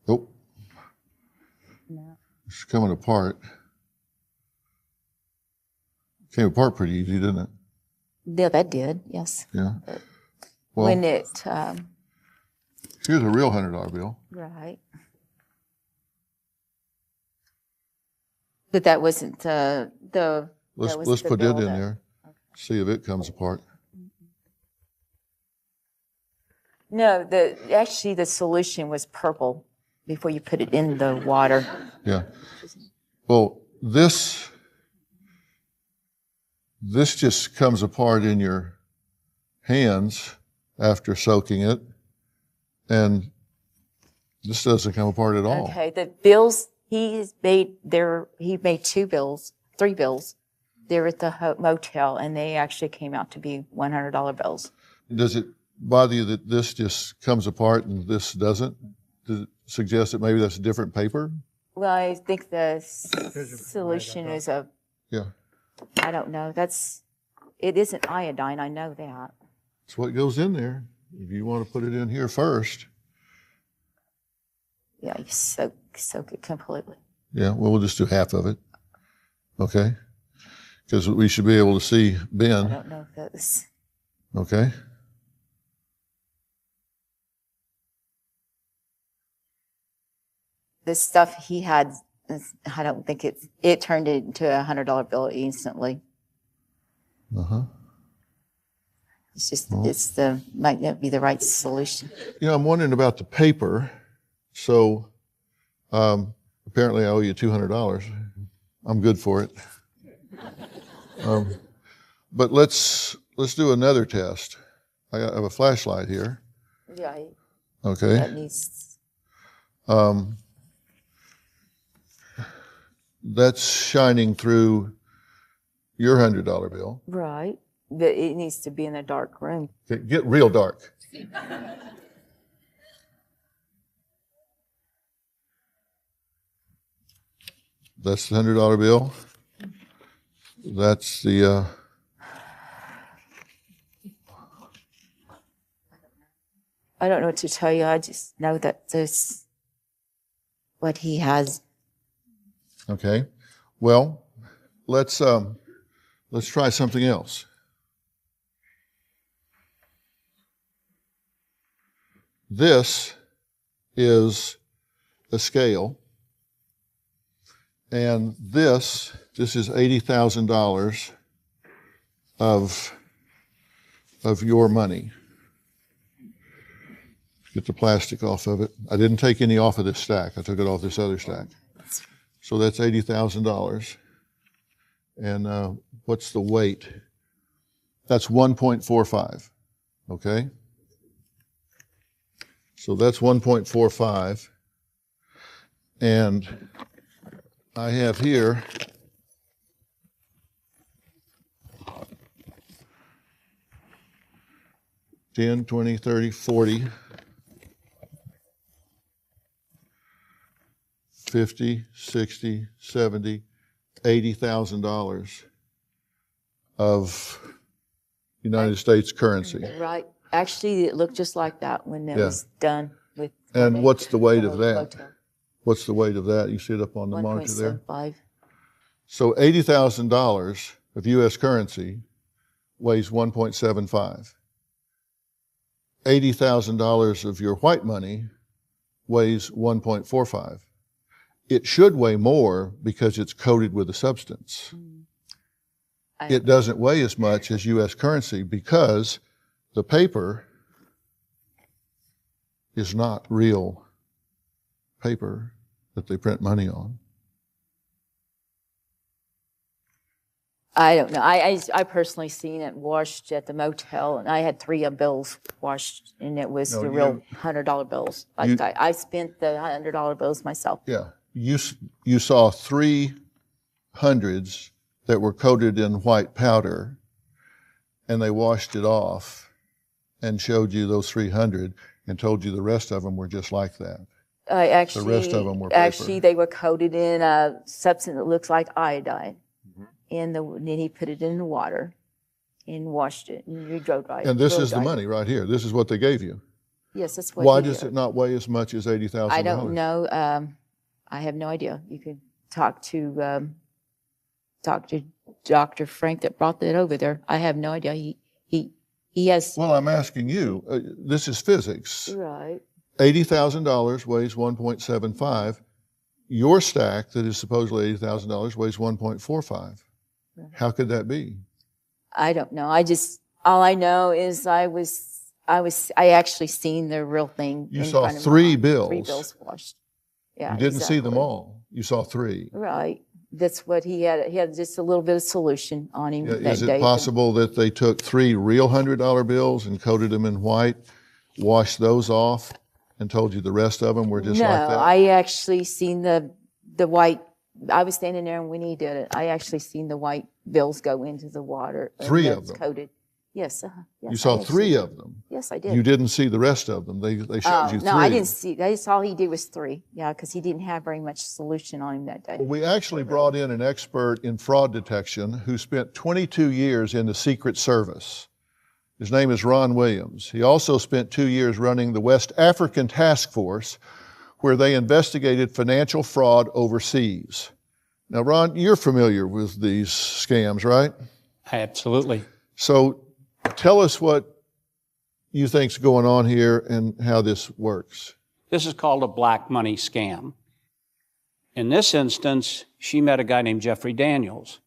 Oh. No. It's coming apart. Came apart pretty easy, didn't it? Yeah, that did, yes. Yeah. Well, When it, here's a real $100 bill. right. But that wasn't the. Let's put it in there. See if it comes apart. No, actually the solution was purple before you put it in the water. Yeah. Well, this just comes apart in your hands after soaking it, and this doesn't come apart at all. Okay, the bills he made 3 bills. They're at the motel, and they actually came out to be $100 bills. Does it bother you that this just comes apart and this doesn't? Does it suggest that maybe that's a different paper? Well, I think the solution is Yeah. I don't know. It isn't iodine. I know that. It's what goes in there. If you want to put it in here first. Yeah, you soak it completely. Yeah, well, we'll just do half of it. Okay? Because we should be able to see I Ben. don't know if that's. Okay? The stuff he had, I don't think it turned it into a $100 bill instantly. Uh-huh. It's just, might not be the right solution. You know, I'm wondering about the paper. So, apparently I owe you $200. I'm good for it. But let's do another test. I have a flashlight here. Yeah, Okay. that needs. That's shining through your $100 bill. Right. But it needs to be in a dark room. Okay, get real dark. That's the $100 bill. That's the, I don't know what to tell you. I just know that there's what he has. okay. Well, let's try something else. This is a scale, and this is $80,000 of your money. Get the plastic off of it. I didn't take any off of this stack. I took it off this other stack. So that's $80,000. And what's the weight? That's 1.45, okay? So that's 1.45. And I have here $10, $20, $30, $40, $50, $60, $70, $80,000 of United States currency. Right. Actually, it looked just like that when it was done with. And what's the weight of that? What's the weight of that? You see it up on the monitor there? 1.75. So $80,000 of U.S. currency weighs 1.75. $80,000 of your white money weighs 1.45. It should weigh more because it's coated with a substance. It doesn't weigh as much as U.S. currency because the paper is not real paper that they print money on. I don't know. I personally seen it washed at the motel, and I had 3 bills washed, and it was the real $100 bills. I spent the $100 bills myself. Yeah. You saw 3 hundreds that were coated in white powder, and they washed it off and showed you those 300 and told you the rest of them were just like that. Actually, the rest of them were paper. Actually, they were coated in a substance that looks like iodine. And then he put it in the water and washed it and you drove dry it. And this is the money right here. This is what they gave you. Yes, that's what. Why does it not weigh as much as $80,000? I don't know. I have no idea. You could talk to Dr. Frank that brought that over there. I have no idea. He has. Well, I'm asking you. This is physics. Right. $80,000 weighs 1.75. Your stack that is supposedly $80,000 weighs 1.45. How could that be? I don't know. All I know is I actually seen the real thing. You saw 3 bills. 3 bills washed. Yeah. You didn't see them all. You saw 3. Right. That's what he had. He had just a little bit of solution on him that day. Is it possible that they took 3 real $100 bills and coated them in white, washed those off, and told you the rest of them were just like that? No, I actually seen the white. I was standing there, and when he did it, I actually seen the white bills go into the water. 3 of them? Coated. Yes. Yes, you saw 3 of them? Yes, I did. You didn't see the rest of them? They showed you 3? No, I didn't see. That's all he did was 3. Yeah, because he didn't have very much solution on him that day. Well, we actually brought in an expert in fraud detection who spent 22 years in the Secret Service. His name is Ron Williams. He also spent 2 years running the West African Task Force, where they investigated financial fraud overseas. Now, Ron, you're familiar with these scams, right? Absolutely. So tell us what you think's going on here and how this works. This is called a black money scam. In this instance, she met a guy named Jeffrey Daniels.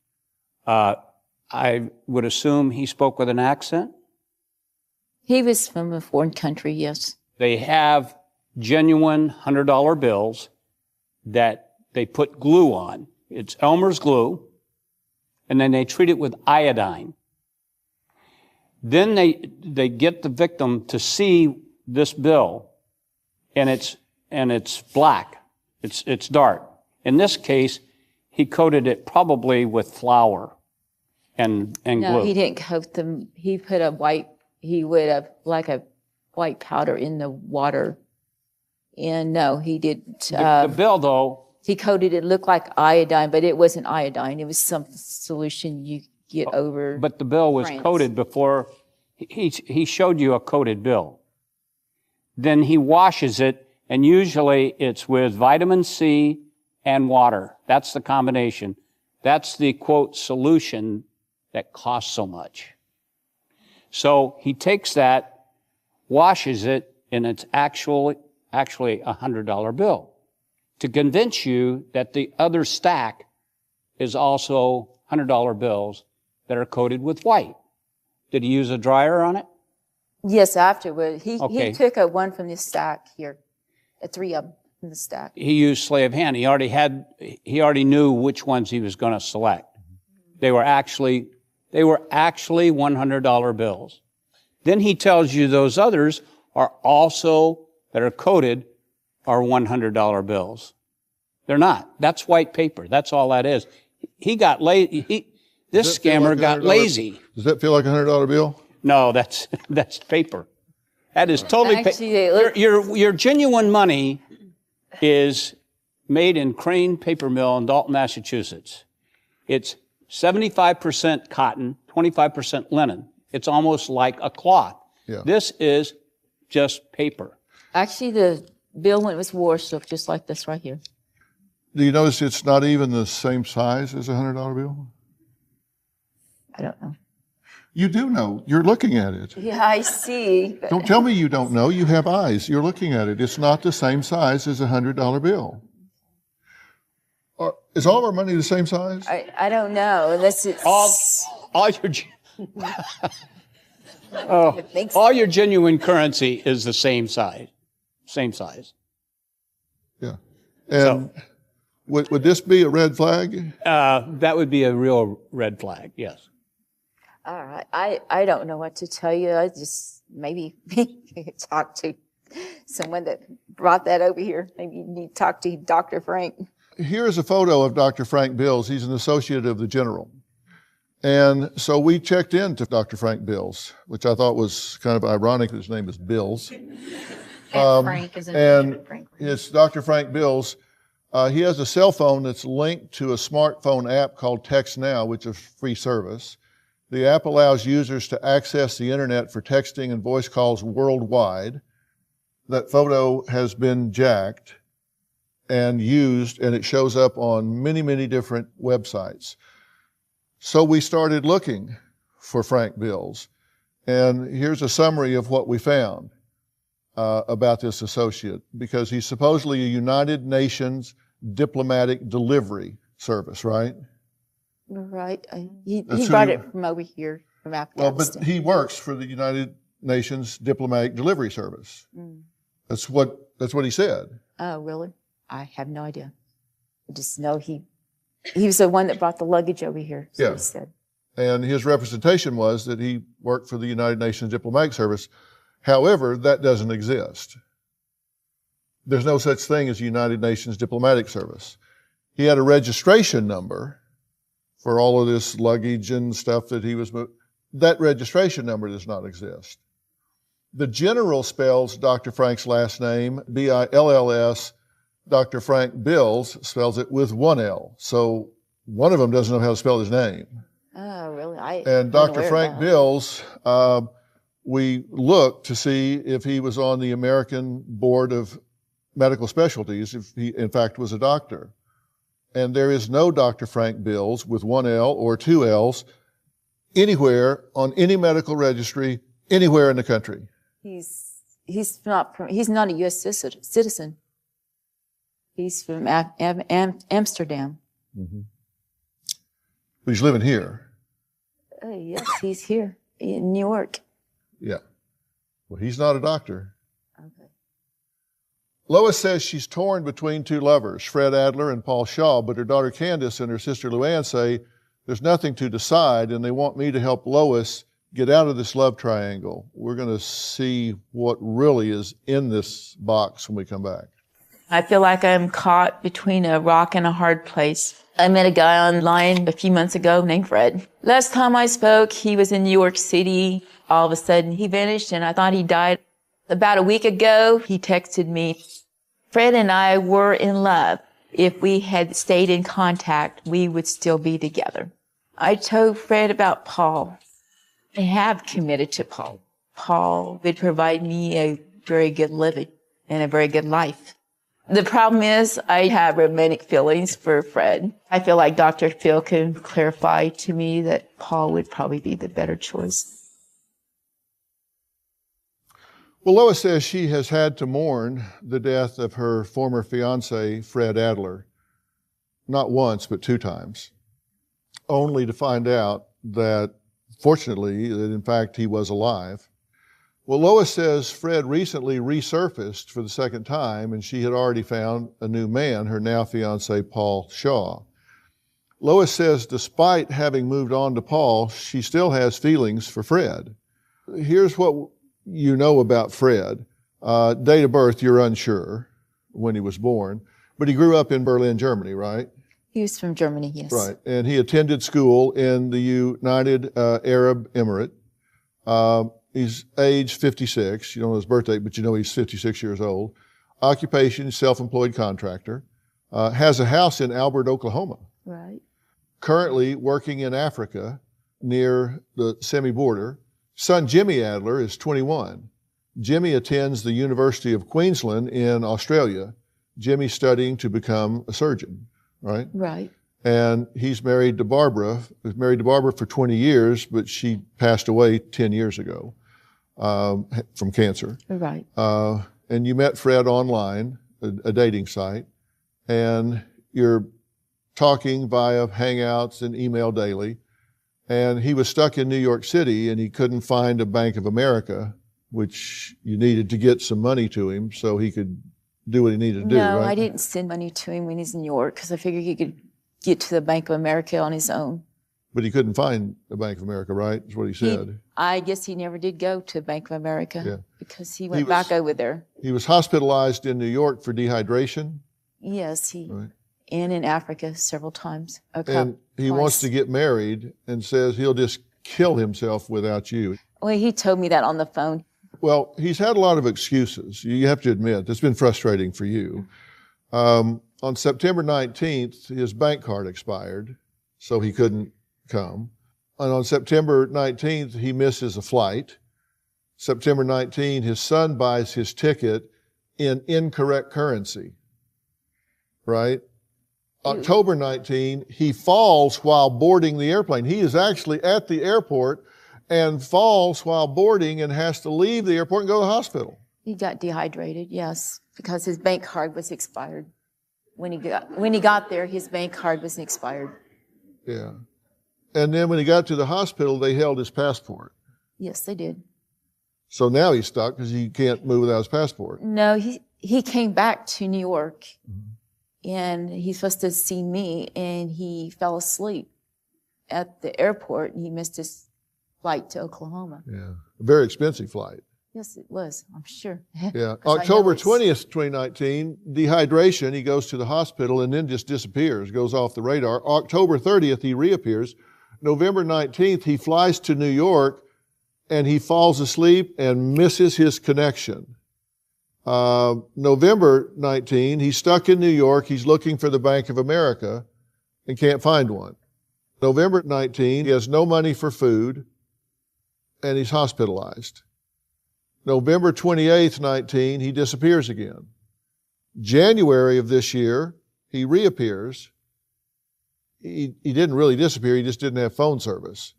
I would assume he spoke with an accent. He was from a foreign country, yes. They have genuine $100 bills that they put glue on. It's Elmer's glue, and then they treat it with iodine. Then they get the victim to see this bill, and it's black. It's dark. In this case, he coated it probably with flour and No, glue. he didn't coat them. He put a white powder in the water. And no, he didn't. The bill, though, He coated it, looked like iodine, but it wasn't iodine. It was some solution you get over. but the bill was France. coated before. He showed you a coated bill. Then he washes it, and usually it's with vitamin C and water. That's the combination. That's the, quote, solution that costs so much. So he takes that, washes it, and it's actually a $100 bill to convince you that the other stack is also $100 bills that are coated with white. Did he use a dryer on it? Yes, afterward. He Okay. took one from the stack here, 3 of them from the stack. He used sleight of hand. He already knew which ones he was going to select. They were actually $100 bills. Then he tells you those others are also, that are coated, are $100 bills. They're not. That's white paper. That's all that is. He got lazy. This Does that feel scammer like a got $100 lazy. Does that feel like a $100 bill? No, that's paper. That is totally Actually, they look- your genuine money is made in Crane Paper Mill in Dalton, Massachusetts. It's 75% cotton, 25% linen. It's almost like a cloth. Yeah. This is just paper. Actually, the bill when it was washed looked just like this right here. Do you notice it's not even the same size as a $100 bill? I don't know. You do know. You're looking at it. Yeah, I see. Don't tell me you don't know. You have eyes. You're looking at it. It's not the same size as a $100 bill. Is all of our money the same size? I don't know unless it's all your genuine currency is the same size. Same size. Yeah. And would this be a red flag? That would be a real red flag, yes. all right. I don't know what to tell you. I just maybe talk to someone that brought that over here. Maybe you need to talk to Dr. Frank. Here's a photo of Dr. Frank Bills. He's an associate of the general. And so we checked into Dr. Frank Bills, which I thought was kind of ironic that his name is Bills. Frank is And it's Dr. Frank Bills. He has a cell phone that's linked to a smartphone app called Text Now, which is a free service. The app allows users to access the internet for texting and voice calls worldwide. That photo has been jacked and used, and it shows up on many, many different websites. So we started looking for Frank Bills. And here's a summary of what we found about this associate, because he's supposedly a United Nations diplomatic delivery service, right? Right. He That's who brought you- it from over here, from Well, Afghanistan. but he works for the United Nations diplomatic delivery service. That's what he said. Oh, really? I have no idea. I just know he was the one that brought the luggage over here. So Yeah. he said. And his representation was that he worked for the United Nations diplomatic service. However, that doesn't exist. There's no such thing as United Nations diplomatic service. He had a registration number for all of this luggage and stuff that he was moving. That registration number does not exist. The general spells Dr. Frank's last name, B-I-L-L-S. Dr. Frank Bills spells it with one L. So one of them doesn't know how to spell his name. Oh, really? And Dr. Frank Bills, we looked to see if he was on the American Board of Medical Specialties, if he in fact was a doctor. And there is no Dr. Frank Bills with one L or two L's anywhere on any medical registry anywhere in the country. He's not a U.S. citizen. He's from Amsterdam. But he's living here. Yes, he's here in New York. Yeah. Well, he's not a doctor. Okay. Lois says she's torn between two lovers, Fred Adler and Paul Shaw, but her daughter Candace and her sister Luann say there's nothing to decide, and they want me to help Lois get out of this love triangle. We're going to see what really is in this box when we come back. I feel like I'm caught between a rock and a hard place. I met a guy online a few months ago named Fred. Last time I spoke, he was in New York City. All of a sudden, he vanished, and I thought he died. About a week ago, he texted me, Fred and I were in love. If we had stayed in contact, we would still be together. I told Fred about Paul. I have committed to Paul. Paul would provide me a very good living and a very good life. The problem is I have romantic feelings for Fred. I feel like Dr. Phil can clarify to me that Paul would probably be the better choice. Well, Lois says she has had to mourn the death of her former fiance, Fred Adler, not once, but 2 times, only to find out that, fortunately, that in fact he was alive. Well, Lois says Fred recently resurfaced for the 2nd time, and she had already found a new man, her now fiance, Paul Shaw. Lois says despite having moved on to Paul, she still has feelings for Fred. Here's what you know about Fred. Date of birth, you're unsure when he was born, but he grew up in Berlin, Germany, right? He was from Germany, yes. Right, and he attended school in the United Arab Emirate. He's age 56. You don't know his birthday, but you know he's 56 years old. Occupation, self-employed contractor. Has a house in Albert, Oklahoma. Right. Currently working in Africa near the semi-border. Son Jimmy Adler is 21. Jimmy attends the University of Queensland in Australia. Jimmy's studying to become a surgeon, right? Right. And he's married to Barbara. He was married to Barbara for 20 years, but she passed away 10 years ago from cancer. Right. And you met Fred online, a dating site, and you're talking via Hangouts and email daily. And he was stuck in New York City, and he couldn't find a Bank of America, which you needed to get some money to him so he could do what he needed to do, No, right? I didn't send money to him when he's in New York because I figured he could get to the Bank of America on his own. But he couldn't find a Bank of America, right? Is what he said. I guess he never did go to Bank of America because he went was- back over there. He was hospitalized in New York for dehydration. Yes, Right. And in Africa several times. And he wants to get married and says he'll just kill himself without you. Well, he told me that on the phone. Well, he's had a lot of excuses. You have to admit, it's been frustrating for you. On September 19th, his bank card expired, so he couldn't come. And on September 19th, he misses a flight. September 19th, his son buys his ticket in incorrect currency, right? October 19, he falls while boarding the airplane. He is actually at the airport and falls while boarding and has to leave the airport and go to the hospital. He got dehydrated, yes, because his bank card was expired. When he got there, his bank card was expired. Yeah. And then when he got to the hospital, they held his passport. Yes, they did. So now he's stuck because he can't move without his passport. No, he came back to New York, and he's supposed to see me, and he fell asleep at the airport, and he missed his flight to Oklahoma. Yeah. A very expensive flight. Yes, it was, I'm sure. Yeah. 'Cause I know October it's- 20th, 2019, dehydration. He goes to the hospital and then just disappears, goes off the radar. October 30th, he reappears. November 19th, he flies to New York and he falls asleep and misses his connection. November 19, he's stuck in New York. He's looking for the Bank of America and can't find one. November 19, he has no money for food and he's hospitalized. November 28th, 19, he disappears again. January of this year, he reappears. He didn't really disappear, he just didn't have phone service.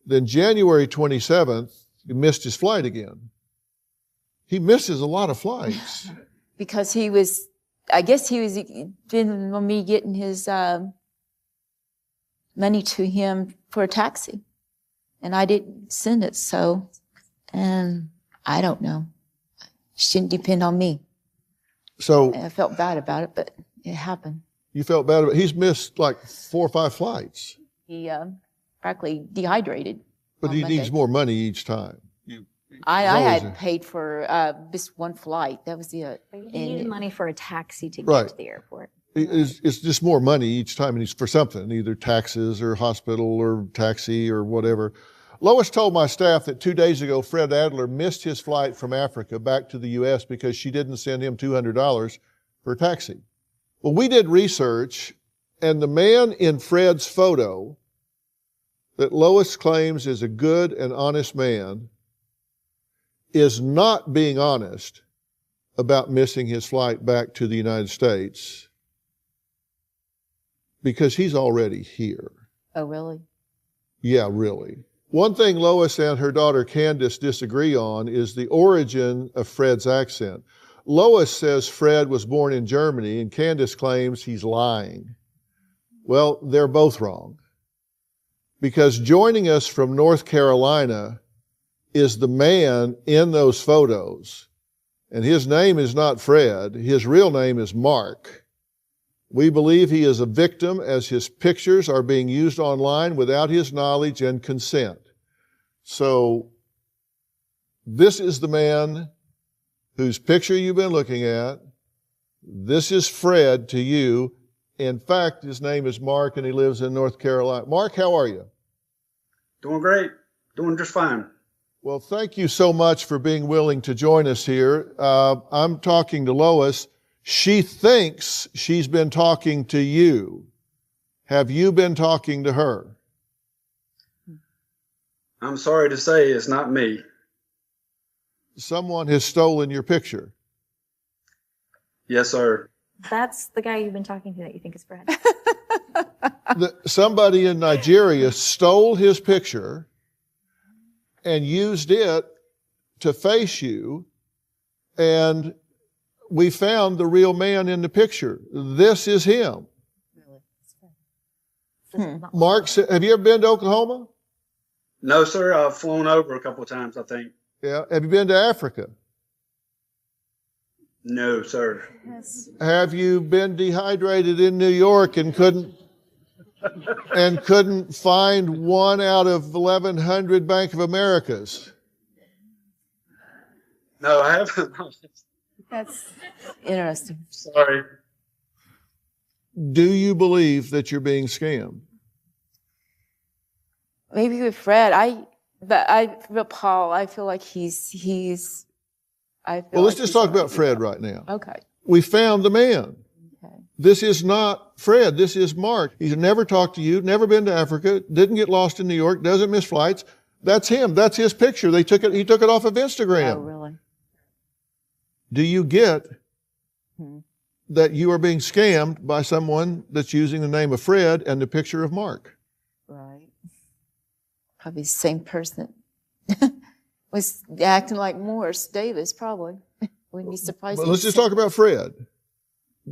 Then January 27th, he missed his flight again. He misses a lot of flights. Because I guess he was depending on me getting his money to him for a taxi. And I didn't send it, and I don't know. It shouldn't depend on me. So I felt bad about it, but it happened. you felt bad about it. He's missed like 4 or 5 flights. He practically dehydrated. But on he Monday. needs more money each time. I always had paid for just one flight. That was it. He needed money for a taxi to get Right. to the airport. It's just more money each time, and he's for something, either taxes or hospital or taxi or whatever. Lois told my staff that 2 days ago, Fred Adler missed his flight from Africa back to the U.S. because she didn't send him $200 for a taxi. Well, we did research, and the man in Fred's photo that Lois claims is a good and honest man is not being honest about missing his flight back to the United States because he's already here. Oh, really? Yeah, really. One thing Lois and her daughter Candace disagree on is the origin of Fred's accent. Lois says Fred was born in Germany, and Candace claims he's lying. Well, they're both wrong. Because joining us from North Carolina is the man in those photos. And his name is not Fred. His real name is Mark. We believe he is a victim as his pictures are being used online without his knowledge and consent. So this is the man whose picture you've been looking at. This is Fred to you. In fact, his name is Mark and he lives in North Carolina. Mark, how are you? Doing great. Doing just fine. Well, thank you so much for being willing to join us here. I'm talking to Lois. She thinks she's been talking to you. Have you been talking to her? I'm sorry to say it's not me. Someone has stolen your picture. Yes, sir. That's the guy you've been talking to that you think is Fred. Somebody in Nigeria stole his picture and used it to face you, and we found the real man in the picture. This is him. Mark, have you ever been to Oklahoma? No, sir. I've flown over a couple of times, I think. Yeah. Have you been to Africa? No, sir. Have you been dehydrated in New York and couldn't find one out of 1,100 Bank of Americas? No, I haven't. That's interesting. Sorry. Do you believe that you're being scammed? Maybe with Fred, but Paul, I feel like he's. Well, let's just talk about Fred right now. Okay. We found the man. Okay. This is not Fred. This is Mark. He's never talked to you, never been to Africa, didn't get lost in New York, doesn't miss flights. That's him. That's his picture. He took it off of Instagram. Oh, really? Do you get that you are being scammed by someone that's using the name of Fred and the picture of Mark? Right. Probably the same person. Was acting like Morris Davis, probably. Wouldn't be surprised. But let's just talk about Fred.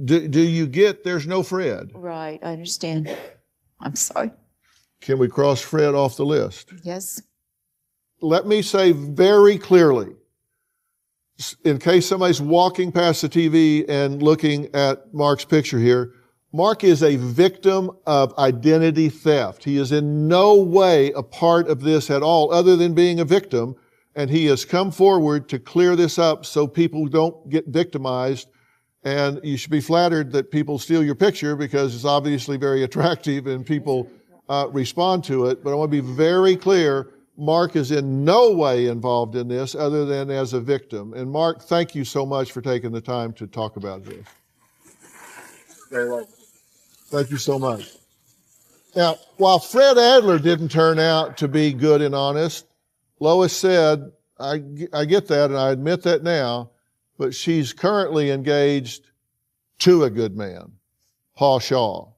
Do you get there's no Fred? Right, I understand. I'm sorry. Can we cross Fred off the list? Yes. Let me say very clearly, in case somebody's walking past the TV and looking at Mark's picture here, Mark is a victim of identity theft. He is in no way a part of this at all, other than being a victim. And he has come forward to clear this up so people don't get victimized. And you should be flattered that people steal your picture because it's obviously very attractive and people respond to it. But I want to be very clear, Mark is in no way involved in this other than as a victim. And Mark, thank you so much for taking the time to talk about this. Very well. Thank you so much. Now, while Fred Adler didn't turn out to be good and honest, Lois said, I get that and I admit that now, but she's currently engaged to a good man, Paul Shaw.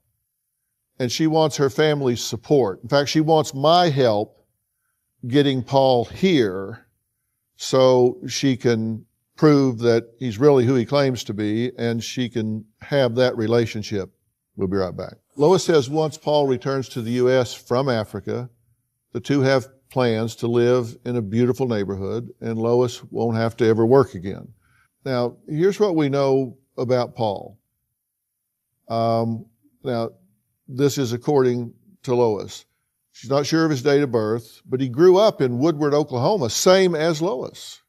And she wants her family's support. In fact, she wants my help getting Paul here so she can prove that he's really who he claims to be and she can have that relationship. We'll be right back. Lois says once Paul returns to the U.S. from Africa, the two have plans to live in a beautiful neighborhood, and Lois won't have to ever work again. Now, here's what we know about Paul. Now, this is according to Lois. She's not sure of his date of birth, but he grew up in Woodward, Oklahoma, same as Lois.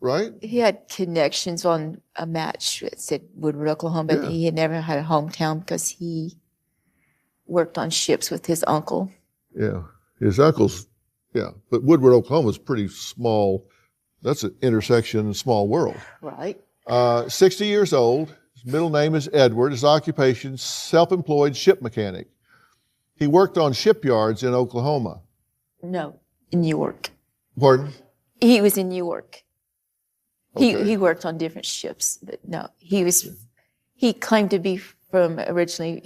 right? He had connections on a match that said Woodward, Oklahoma, but he had never had a hometown because he worked on ships with his uncle. Yeah. His uncle's, yeah. But Woodward, Oklahoma is pretty small. That's an intersection, small world. Right. 60 years old. His middle name is Edward. His occupation, self-employed ship mechanic. He worked on shipyards in Oklahoma. No, in New York. Pardon? He was in New York. Okay. He worked on different ships, but no, he claimed to be from originally,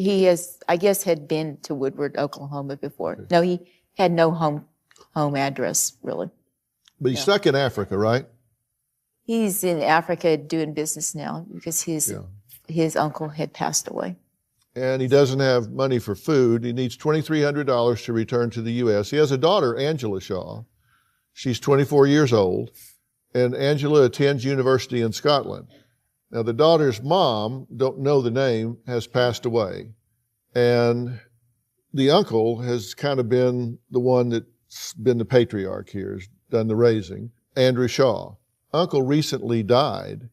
I guess had been to Woodward, Oklahoma before. No, he had no home address really. But he's stuck in Africa, right? He's in Africa doing business now because his uncle had passed away. And he doesn't have money for food. He needs $2,300 to return to the U.S. He has a daughter, Angela Shaw. She's 24 years old, and Angela attends university in Scotland. Now, the daughter's mom, don't know the name, has passed away. And the uncle has kind of been the one that's been the patriarch here, has done the raising, Andrew Shaw. Uncle recently died,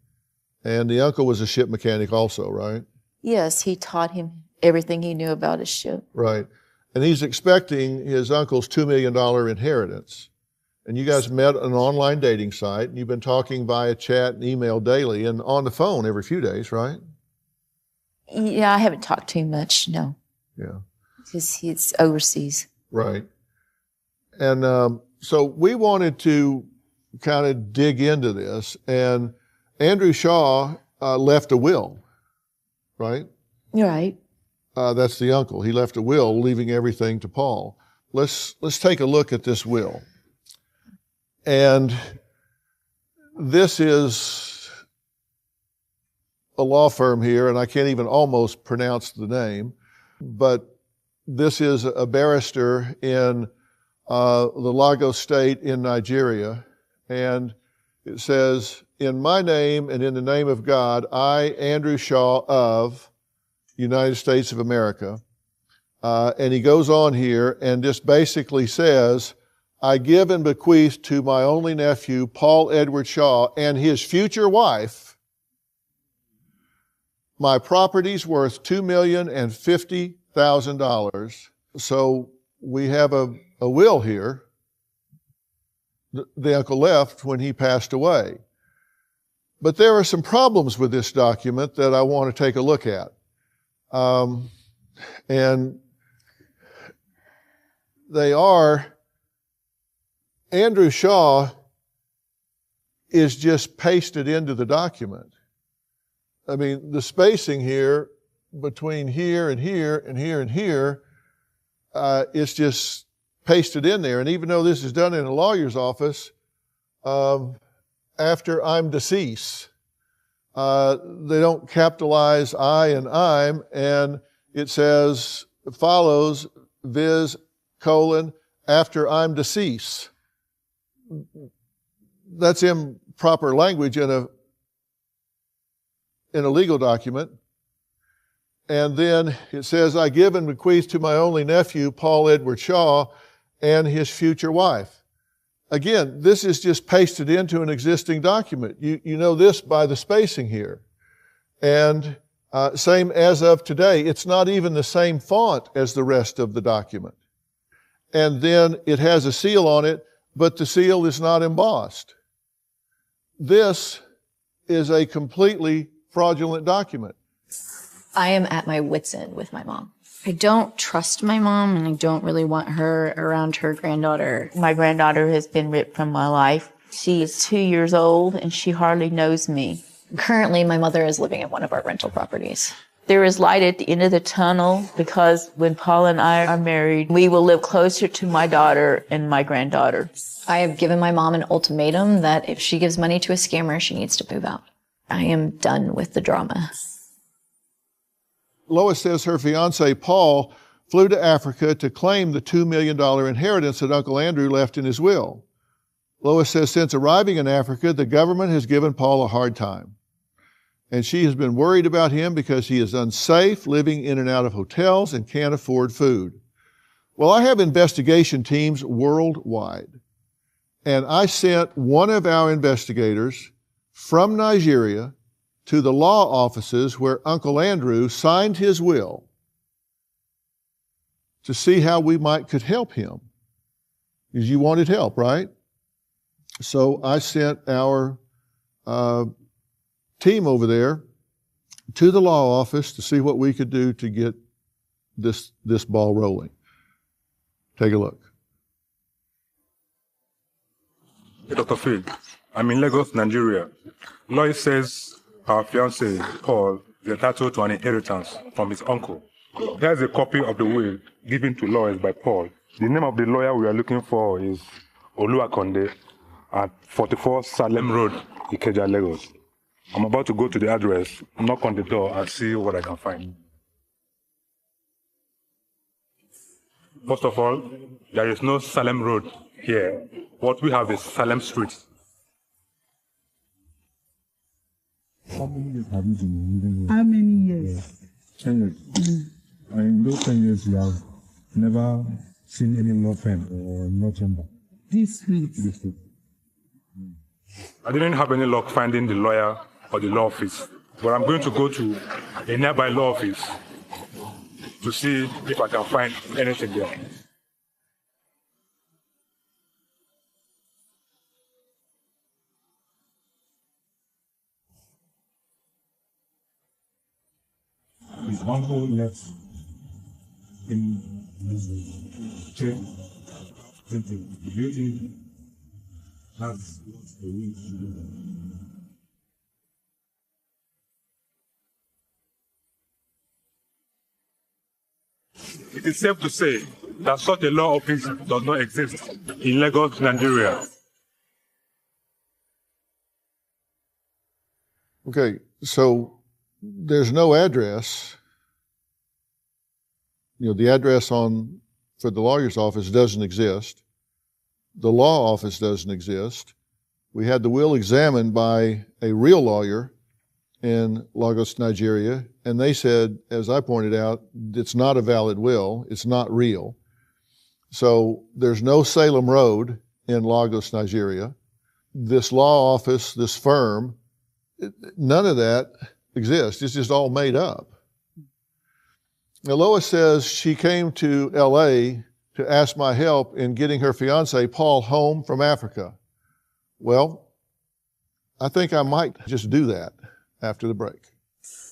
and the uncle was a ship mechanic also, right? Yes, he taught him everything he knew about his ship. Right. And he's expecting his uncle's $2 million inheritance. And you guys met on an online dating site, and you've been talking via chat and email daily and on the phone every few days, right? Yeah, I haven't talked to him much, no. Yeah. Because he's overseas. Right. And so we wanted to kind of dig into this. And Andrew Shaw left a will, right? Right. That's the uncle. He left a will, leaving everything to Paul. Let's take a look at this will. And this is a law firm here, and I can't even almost pronounce the name, but this is a barrister in the Lagos state in Nigeria. And it says, "In my name and in the name of God, I, Andrew Shaw of United States of America." And he goes on here and just basically says, "I give and bequeath to my only nephew, Paul Edward Shaw, and his future wife, my properties worth $2,050,000. So we have a will here. The uncle left when he passed away. But there are some problems with this document that I want to take a look at. And they are, Andrew Shaw is just pasted into the document. I mean, the spacing here between here and here and here and here, it's just pasted in there. And even though this is done in a lawyer's office, after I'm deceased, they don't capitalize I and I'm, and it says, follows, viz, colon, after I'm deceased. That's improper language in a legal document. And then it says, I give and bequeath to my only nephew, Paul Edward Shaw, and his future wife. Again, this is just pasted into an existing document. You know this by the spacing here. And same as of today, it's not even the same font as the rest of the document. And then it has a seal on it, but the seal is not embossed. This is a completely fraudulent document. I am at my wit's end with my mom. I don't trust my mom, and I don't really want her around her granddaughter. My granddaughter has been ripped from my life. She is 2 years old, and she hardly knows me. Currently, my mother is living at one of our rental properties. There is light at the end of the tunnel because when Paul and I are married, we will live closer to my daughter and my granddaughter. I have given my mom an ultimatum that if she gives money to a scammer, she needs to move out. I am done with the drama. Lois says her fiance, Paul, flew to Africa to claim the $2 million inheritance that Uncle Andrew left in his will. Lois says since arriving in Africa, the government has given Paul a hard time. And she has been worried about him because he is unsafe, living in and out of hotels, and can't afford food. Well, I have investigation teams worldwide. And I sent one of our investigators from Nigeria to the law offices where Uncle Andrew signed his will to see how we could help him. Because you wanted help, right? So I sent our team over there to the law office to see what we could do to get this ball rolling. Take a look. Hey, Dr. Phil, I'm in Lagos, Nigeria. Lois says our fiancé, Paul, is entitled to an inheritance from his uncle. Here's a copy of the will given to Lois by Paul. The name of the lawyer we are looking for is Oluwakonde at 44 Salem Road, Ikeja, Lagos. I'm about to go to the address, knock on the door, and see what I can find. First of all, there is no Salem Road here. What we have is Salem Street. How many years have you been living here? How many years? 10 years. And in those 10 years, you have never seen any law firm or law chamber? This street. I didn't have any luck finding the lawyer or the law office, but I'm going to go to a nearby law office to see if I can find anything there. His uncle left in this chair. Do you think that's what the will should do? It is safe to say that such a law office does not exist in Lagos, Nigeria. Okay, so there's no address. You know, the address for the lawyer's office doesn't exist. The law office doesn't exist. We had the will examined by a real lawyer in Lagos, Nigeria, and they said, as I pointed out, it's not a valid will, it's not real. So there's no Salem Road in Lagos, Nigeria. This law office, this firm, none of that exists. It's just all made up. Now, Lois says she came to LA to ask my help in getting her fiance, Paul, home from Africa. Well, I think I might just do that after the break.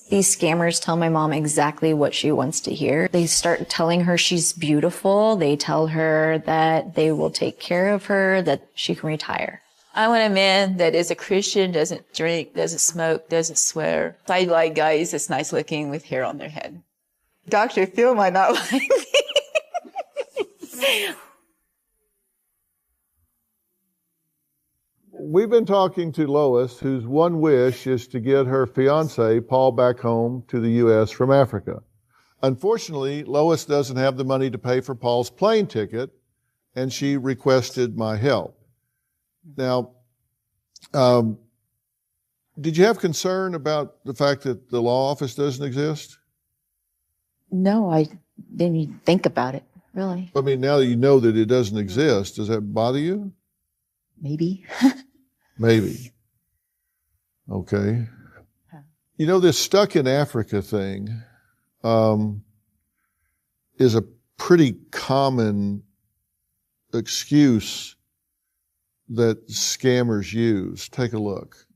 These scammers tell my mom exactly what she wants to hear. They start telling her she's beautiful. They tell her that they will take care of her, that she can retire. I want a man that is a Christian, doesn't drink, doesn't smoke, doesn't swear. I like guys that's nice looking with hair on their head. Dr. Phil might not like me. We've been talking to Lois, whose one wish is to get her fiance, Paul, back home to the U.S. from Africa. Unfortunately, Lois doesn't have the money to pay for Paul's plane ticket, and she requested my help. Now, did you have concern about the fact that the law office doesn't exist? No, I didn't even think about it, really. I mean, now that you know that it doesn't exist, does that bother you? Maybe. Maybe. Okay. You know, this stuck in Africa thing is a pretty common excuse that scammers use. Take a look.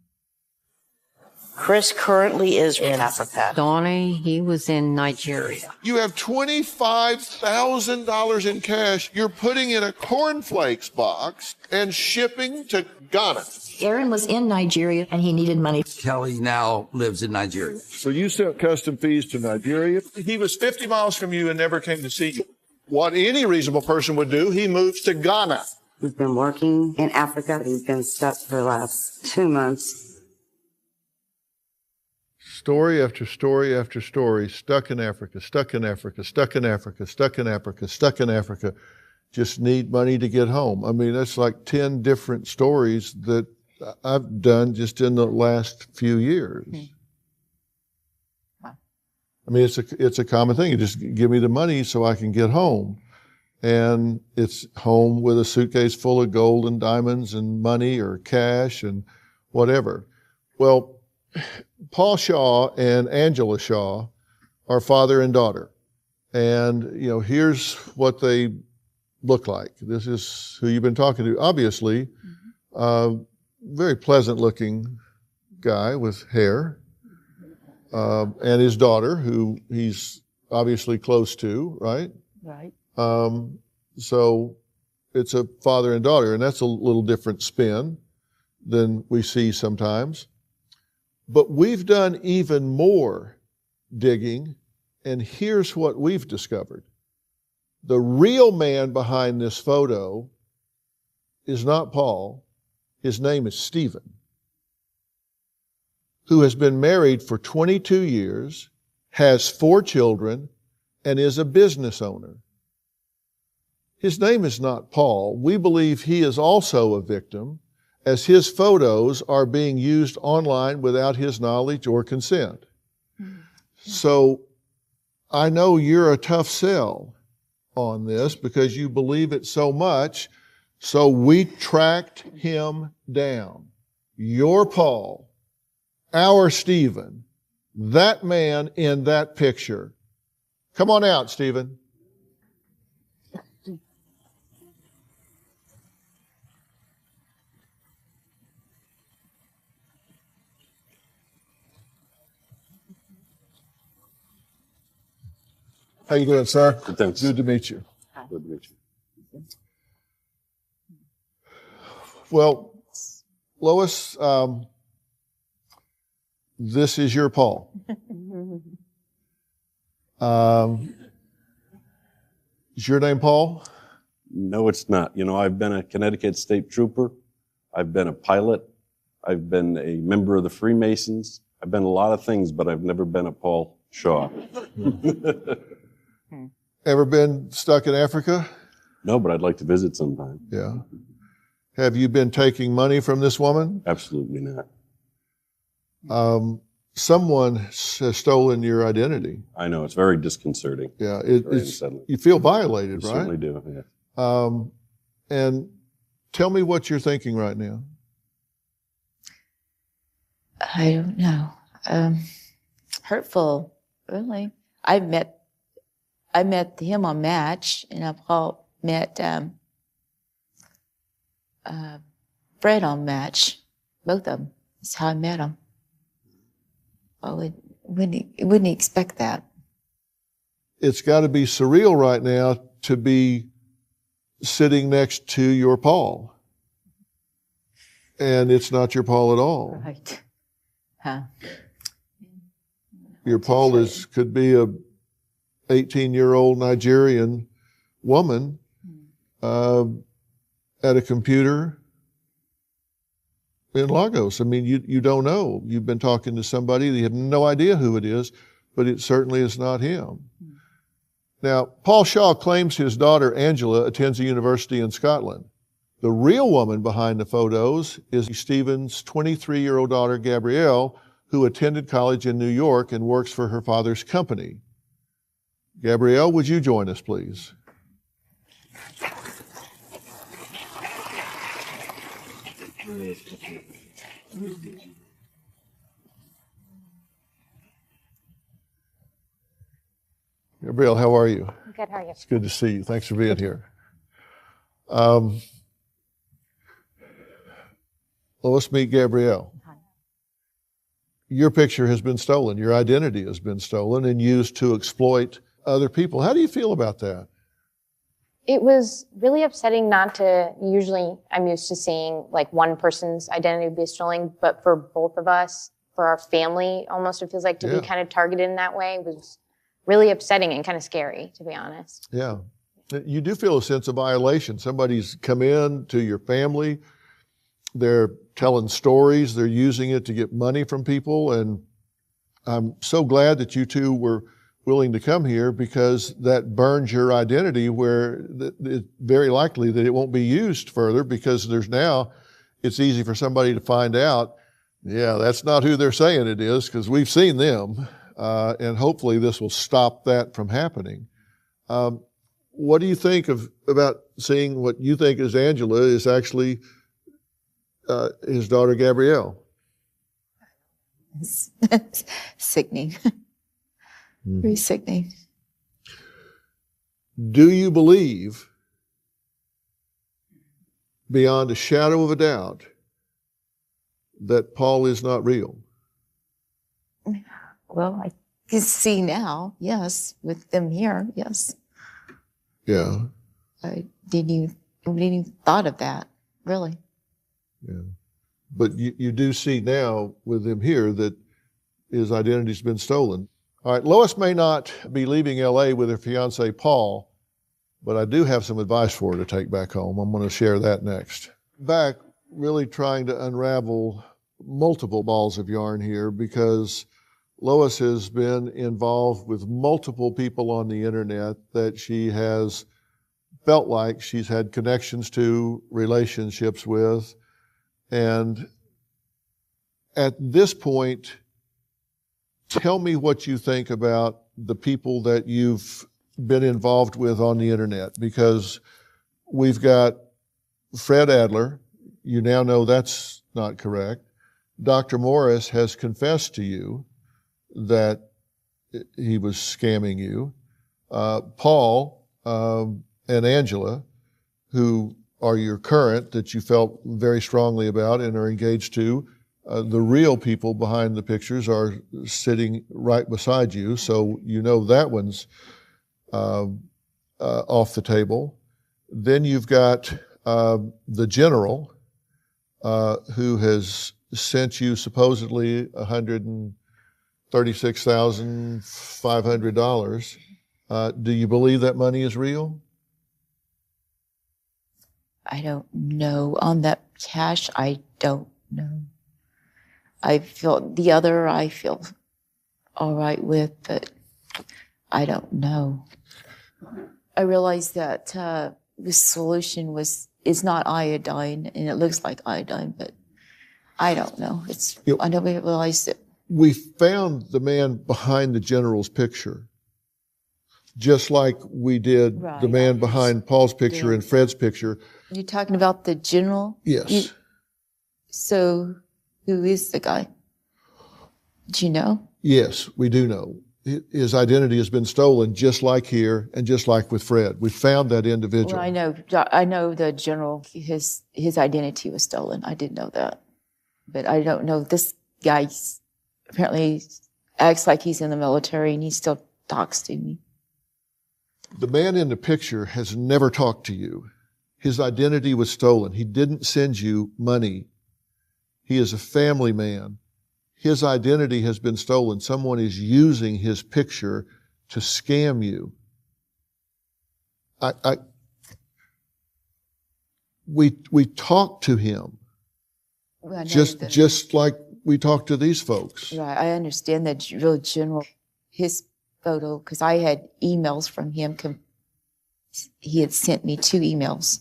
Chris currently is in Africa. Donnie, he was in Nigeria. You have $25,000 in cash. You're putting in a cornflakes box and shipping to Ghana. Aaron was in Nigeria and he needed money. Kelly now lives in Nigeria. So you sent custom fees to Nigeria. He was 50 miles from you and never came to see you. What any reasonable person would do, he moves to Ghana. We've been working in Africa. We've been stuck for the last 2 months. Story after story after story, stuck in Africa, stuck in Africa, stuck in Africa, stuck in Africa, stuck in Africa, just need money to get home. I mean, that's like 10 different stories that I've done just in the last few years. I mean, it's a common thing. You just give me the money so I can get home. And it's home with a suitcase full of gold and diamonds and money or cash and whatever. Well, Paul Shaw and Angela Shaw are father and daughter. And, you know, here's what they look like. This is who you've been talking to. Obviously, very pleasant looking guy with hair, and his daughter, who he's obviously close to, right? Right. So it's a father and daughter, and that's a little different spin than we see sometimes. But we've done even more digging, and here's what we've discovered. The real man behind this photo is not Paul. His name is Stephen, who has been married for 22 years, has 4 children, and is a business owner. His name is not Paul. We believe he is also a victim, as his photos are being used online without his knowledge or consent. So I know you're a tough sell on this because you believe it so much. So we tracked him down. Your Paul, our Stephen, that man in that picture. Come on out, Stephen. How you doing, sir? Good, thanks. Good to meet you. Good to meet you. Well, Lois, this is your Paul. Is your name Paul? No, it's not. You know, I've been a Connecticut State Trooper. I've been a pilot. I've been a member of the Freemasons. I've been a lot of things, but I've never been a Paul Shaw. Ever been stuck in Africa? No, but I'd like to visit sometime. Yeah. Have you been taking money from this woman? Absolutely not. Someone has stolen your identity. I know, it's very disconcerting. Yeah, Very it's unsettling. you feel violated, I right? certainly do, yeah. And tell me what you're thinking right now. I don't know. Hurtful, really. I met him on Match, and Paul met Fred on Match. Both of them. That's how I met him. I wouldn't expect that. It's got to be surreal right now to be sitting next to your Paul. And it's not your Paul at all. Right. Huh. Your Paul could be a 18-year-old Nigerian woman at a computer in Lagos. I mean, you don't know. You've been talking to somebody, you have no idea who it is, but it certainly is not him. Now, Paul Shaw claims his daughter Angela attends a university in Scotland. The real woman behind the photos is Stephen's 23-year-old daughter Gabrielle, who attended college in New York and works for her father's company. Gabrielle, would you join us, please? Gabrielle, how are you? Good, how are you? It's good to see you. Thanks for being here. Let's meet Gabrielle. Your picture has been stolen. Your identity has been stolen and used to exploit other people. How do you feel about that? It was really upsetting not to, usually I'm used to seeing like one person's identity be stolen, but for both of us, for our family, almost it feels like to be kind of targeted in that way was really upsetting and kind of scary, to be honest. Yeah. You do feel a sense of violation. Somebody's come in to your family, they're telling stories, they're using it to get money from people, and I'm so glad that you two were willing to come here because that burns your identity where it's very likely that it won't be used further because it's easy for somebody to find out, yeah, that's not who they're saying it is because we've seen them, and hopefully this will stop that from happening. What do you think about seeing what you think is Angela is actually his daughter Gabrielle? It's sickening. Very sickening. Do you believe, beyond a shadow of a doubt, that Paul is not real? Well, I can see now, yes, with them here, yes. Yeah. I didn't even thought of that, really. Yeah. But you do see now with him here that his identity's been stolen. All right, Lois may not be leaving LA with her fiance, Paul, but I do have some advice for her to take back home. I'm going to share that next. Back, really trying to unravel multiple balls of yarn here, because Lois has been involved with multiple people on the internet that she has felt like she's had connections to, relationships with. And at this point, tell me what you think about the people that you've been involved with on the internet, because we've got Fred Adler. You now know that's not correct. Dr. Morris has confessed to you that he was scamming you. Paul and Angela, who are your current, that you felt very strongly about and are engaged to, the real people behind the pictures are sitting right beside you, so you know that one's off the table. Then you've got the general, who has sent you supposedly $136,500. Do you believe that money is real? I don't know. On that cash, I don't know. I feel all right with, but I don't know. I realized that the solution is not iodine, and it looks like iodine, but I don't know. I never realized it. We found the man behind the general's picture, just like we did the man behind Paul's picture and Fred's picture. You're talking about the general? Yes. So who is the guy? Do you know? Yes, we do know. His identity has been stolen, just like here and just like with Fred. We found that individual. Well, I know the general, his identity was stolen. I did know that. But I don't know. This guy apparently acts like he's in the military, and he still talks to me. The man in the picture has never talked to you. His identity was stolen. He didn't send you money. He is a family man. His identity has been stolen. Someone is using his picture to scam you. We talked to him, Well, just like we talked to these folks. Right, I understand that real general, his photo, because I had emails from him. He had sent me 2 emails.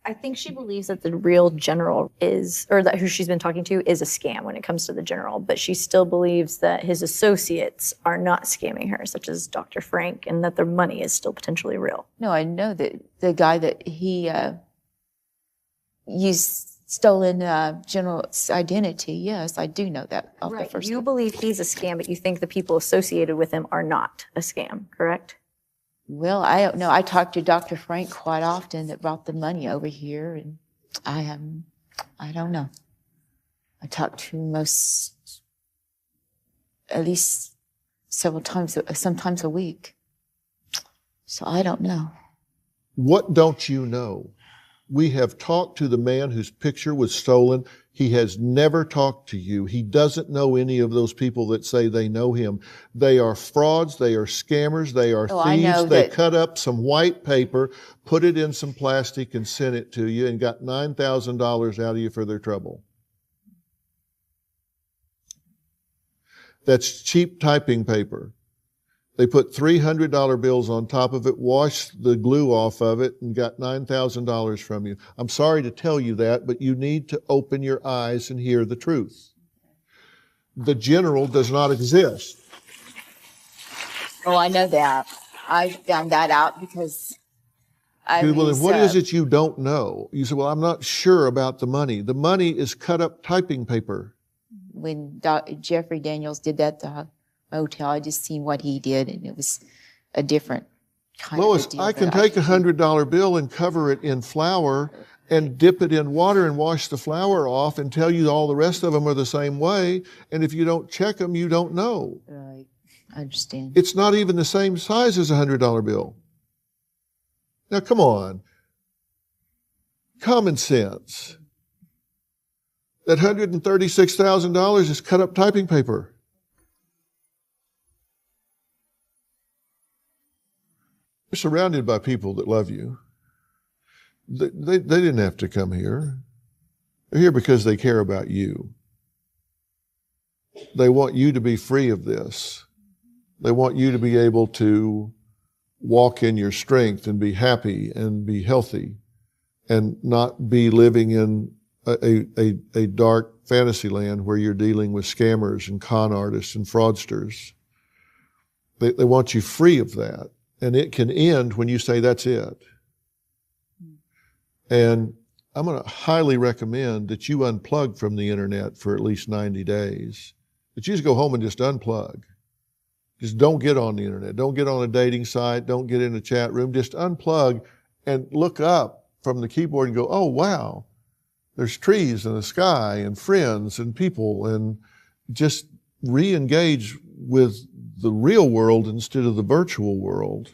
I think she believes that the real general or that who she's been talking to is a scam when it comes to the general, but she still believes that his associates are not scamming her, such as Dr. Frank, and that their money is still potentially real. No, I know that the guy that he used stolen general's identity. Yes, I do know that. Right. You believe he's a scam, but you think the people associated with him are not a scam, correct? Well, I don't know. I talked to Dr. Frank quite often that brought the money over here, and I don't know. I talked to him at least several times, sometimes a week. So I don't know. What don't you know? We have talked to the man whose picture was stolen. He has never talked to you. He doesn't know any of those people that say they know him. They are frauds. They are scammers. They are thieves. They cut up some white paper, put it in some plastic, and sent it to you and got $9,000 out of you for their trouble. That's cheap typing paper. They put $300 bills on top of it, washed the glue off of it, and got $9,000 from you. I'm sorry to tell you that, but you need to open your eyes and hear the truth. The general does not exist. Oh, I know that. I found that out because Well, then what is it you don't know? You say, well, I'm not sure about the money. The money is cut up typing paper. when Jeffrey Daniels did that at the motel, I just seen what he did, and it was a different kind Lois, of a deal. I can take a $100 bill and cover it in flour and dip it in water and wash the flour off and tell you all the rest of them are the same way. And if you don't check them, you don't know. Right, I understand. It's not even the same size as a $100 bill. Now, come on. Common sense. That $136,000 is cut up typing paper. You're surrounded by people that love you. They didn't have to come here. They're here because they care about you. They want you to be free of this. They want you to be able to walk in your strength and be happy and be healthy and not be living in a dark fantasy land where you're dealing with scammers and con artists and fraudsters. They want you free of that. And it can end when you say, that's it. And I'm going to highly recommend that you unplug from the internet for at least 90 days. That you just go home and just unplug. Just don't get on the internet. Don't get on a dating site. Don't get in a chat room. Just unplug and look up from the keyboard and go, oh, wow, there's trees and the sky and friends and people, and just re-engage with the real world instead of the virtual world,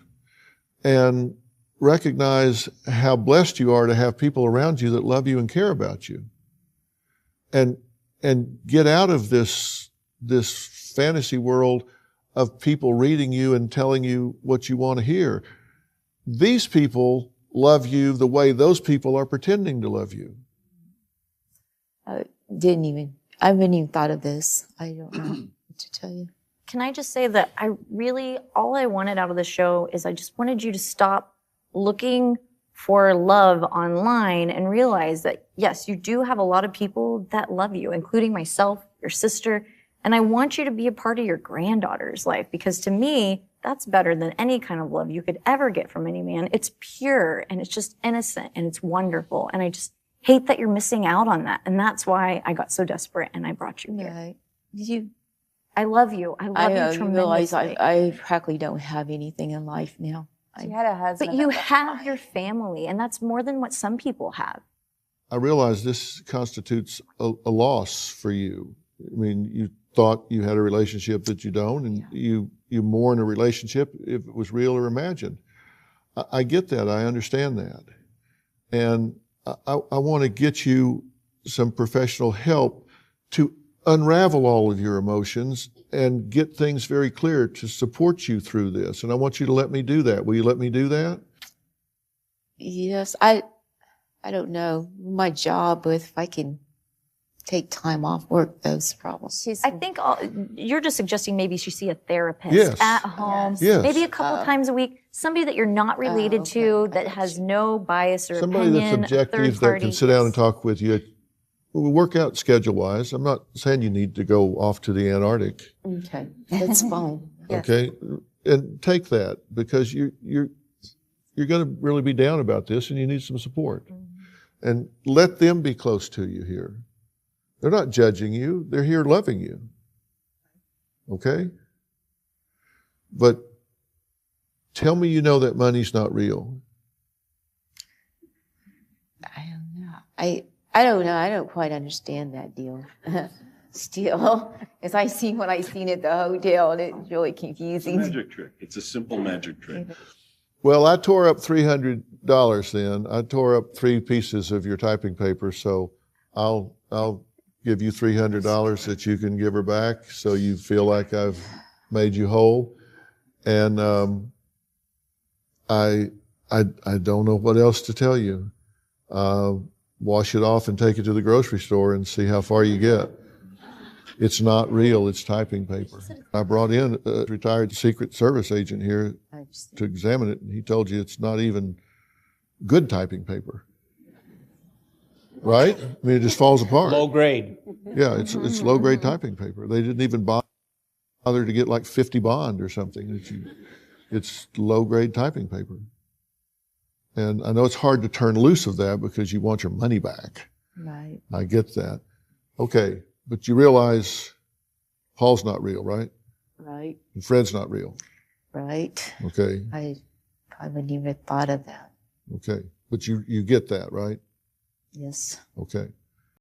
and recognize how blessed you are to have people around you that love you and care about you. And get out of this fantasy world of people reading you and telling you what you want to hear. These people love you the way those people are pretending to love you. I haven't even thought of this. I don't know what to tell you. Can I just say that all I wanted out of the show is I just wanted you to stop looking for love online and realize that, yes, you do have a lot of people that love you, including myself, your sister, and I want you to be a part of your granddaughter's life, because to me, that's better than any kind of love you could ever get from any man. It's pure and it's just innocent and it's wonderful. And I just hate that you're missing out on that. And that's why I got so desperate and I brought you here. I love you. I love you tremendously. You realize I practically don't have anything in life now. She had a husband. But you have your family, and that's more than what some people have. I realize this constitutes a loss for you. I mean, you thought you had a relationship that you don't, and you mourn a relationship if it was real or imagined. I get that. I understand that. And I want to get you some professional help to unravel all of your emotions and get things very clear to support you through this. And I want you to let me do that. Will you let me do that? Yes, I don't know. My job, if I can take time off work, those problems. I think you're just suggesting maybe she see a therapist at home, maybe a couple times a week, somebody that you're not related to, that has no bias or somebody opinion. That's objective, that can sit down and talk with you. We work out schedule-wise. I'm not saying you need to go off to the Antarctic. Okay, that's fine. Okay, and take that, because you're going to really be down about this, and you need some support. And let them be close to you here. They're not judging you. They're here loving you. Okay? But tell me you know that money's not real. I don't know. I don't know. I don't quite understand that deal. Still, as I seen when I seen it at the hotel, and it's really confusing. It's a magic trick. It's a simple magic trick. Well, I tore up $300 then. I tore up 3 pieces of your typing paper, so I'll give you $300 that you can give her back, so you feel like I've made you whole. And I don't know what else to tell you. Wash it off and take it to the grocery store and see how far you get. It's not real, it's typing paper. I brought in a retired Secret Service agent here to examine it, and he told you it's not even good typing paper. Right? I mean, it just falls apart. Low grade. Yeah, it's low grade typing paper. They didn't even bother to get like 50 bond or something. It's low grade typing paper. And I know it's hard to turn loose of that because you want your money back. Right. I get that. Okay, But you realize Paul's not real, right? Right, And Fred's not real. right. Okay. I haven't even thought of that. Okay. But you get that, right? Yes. Okay.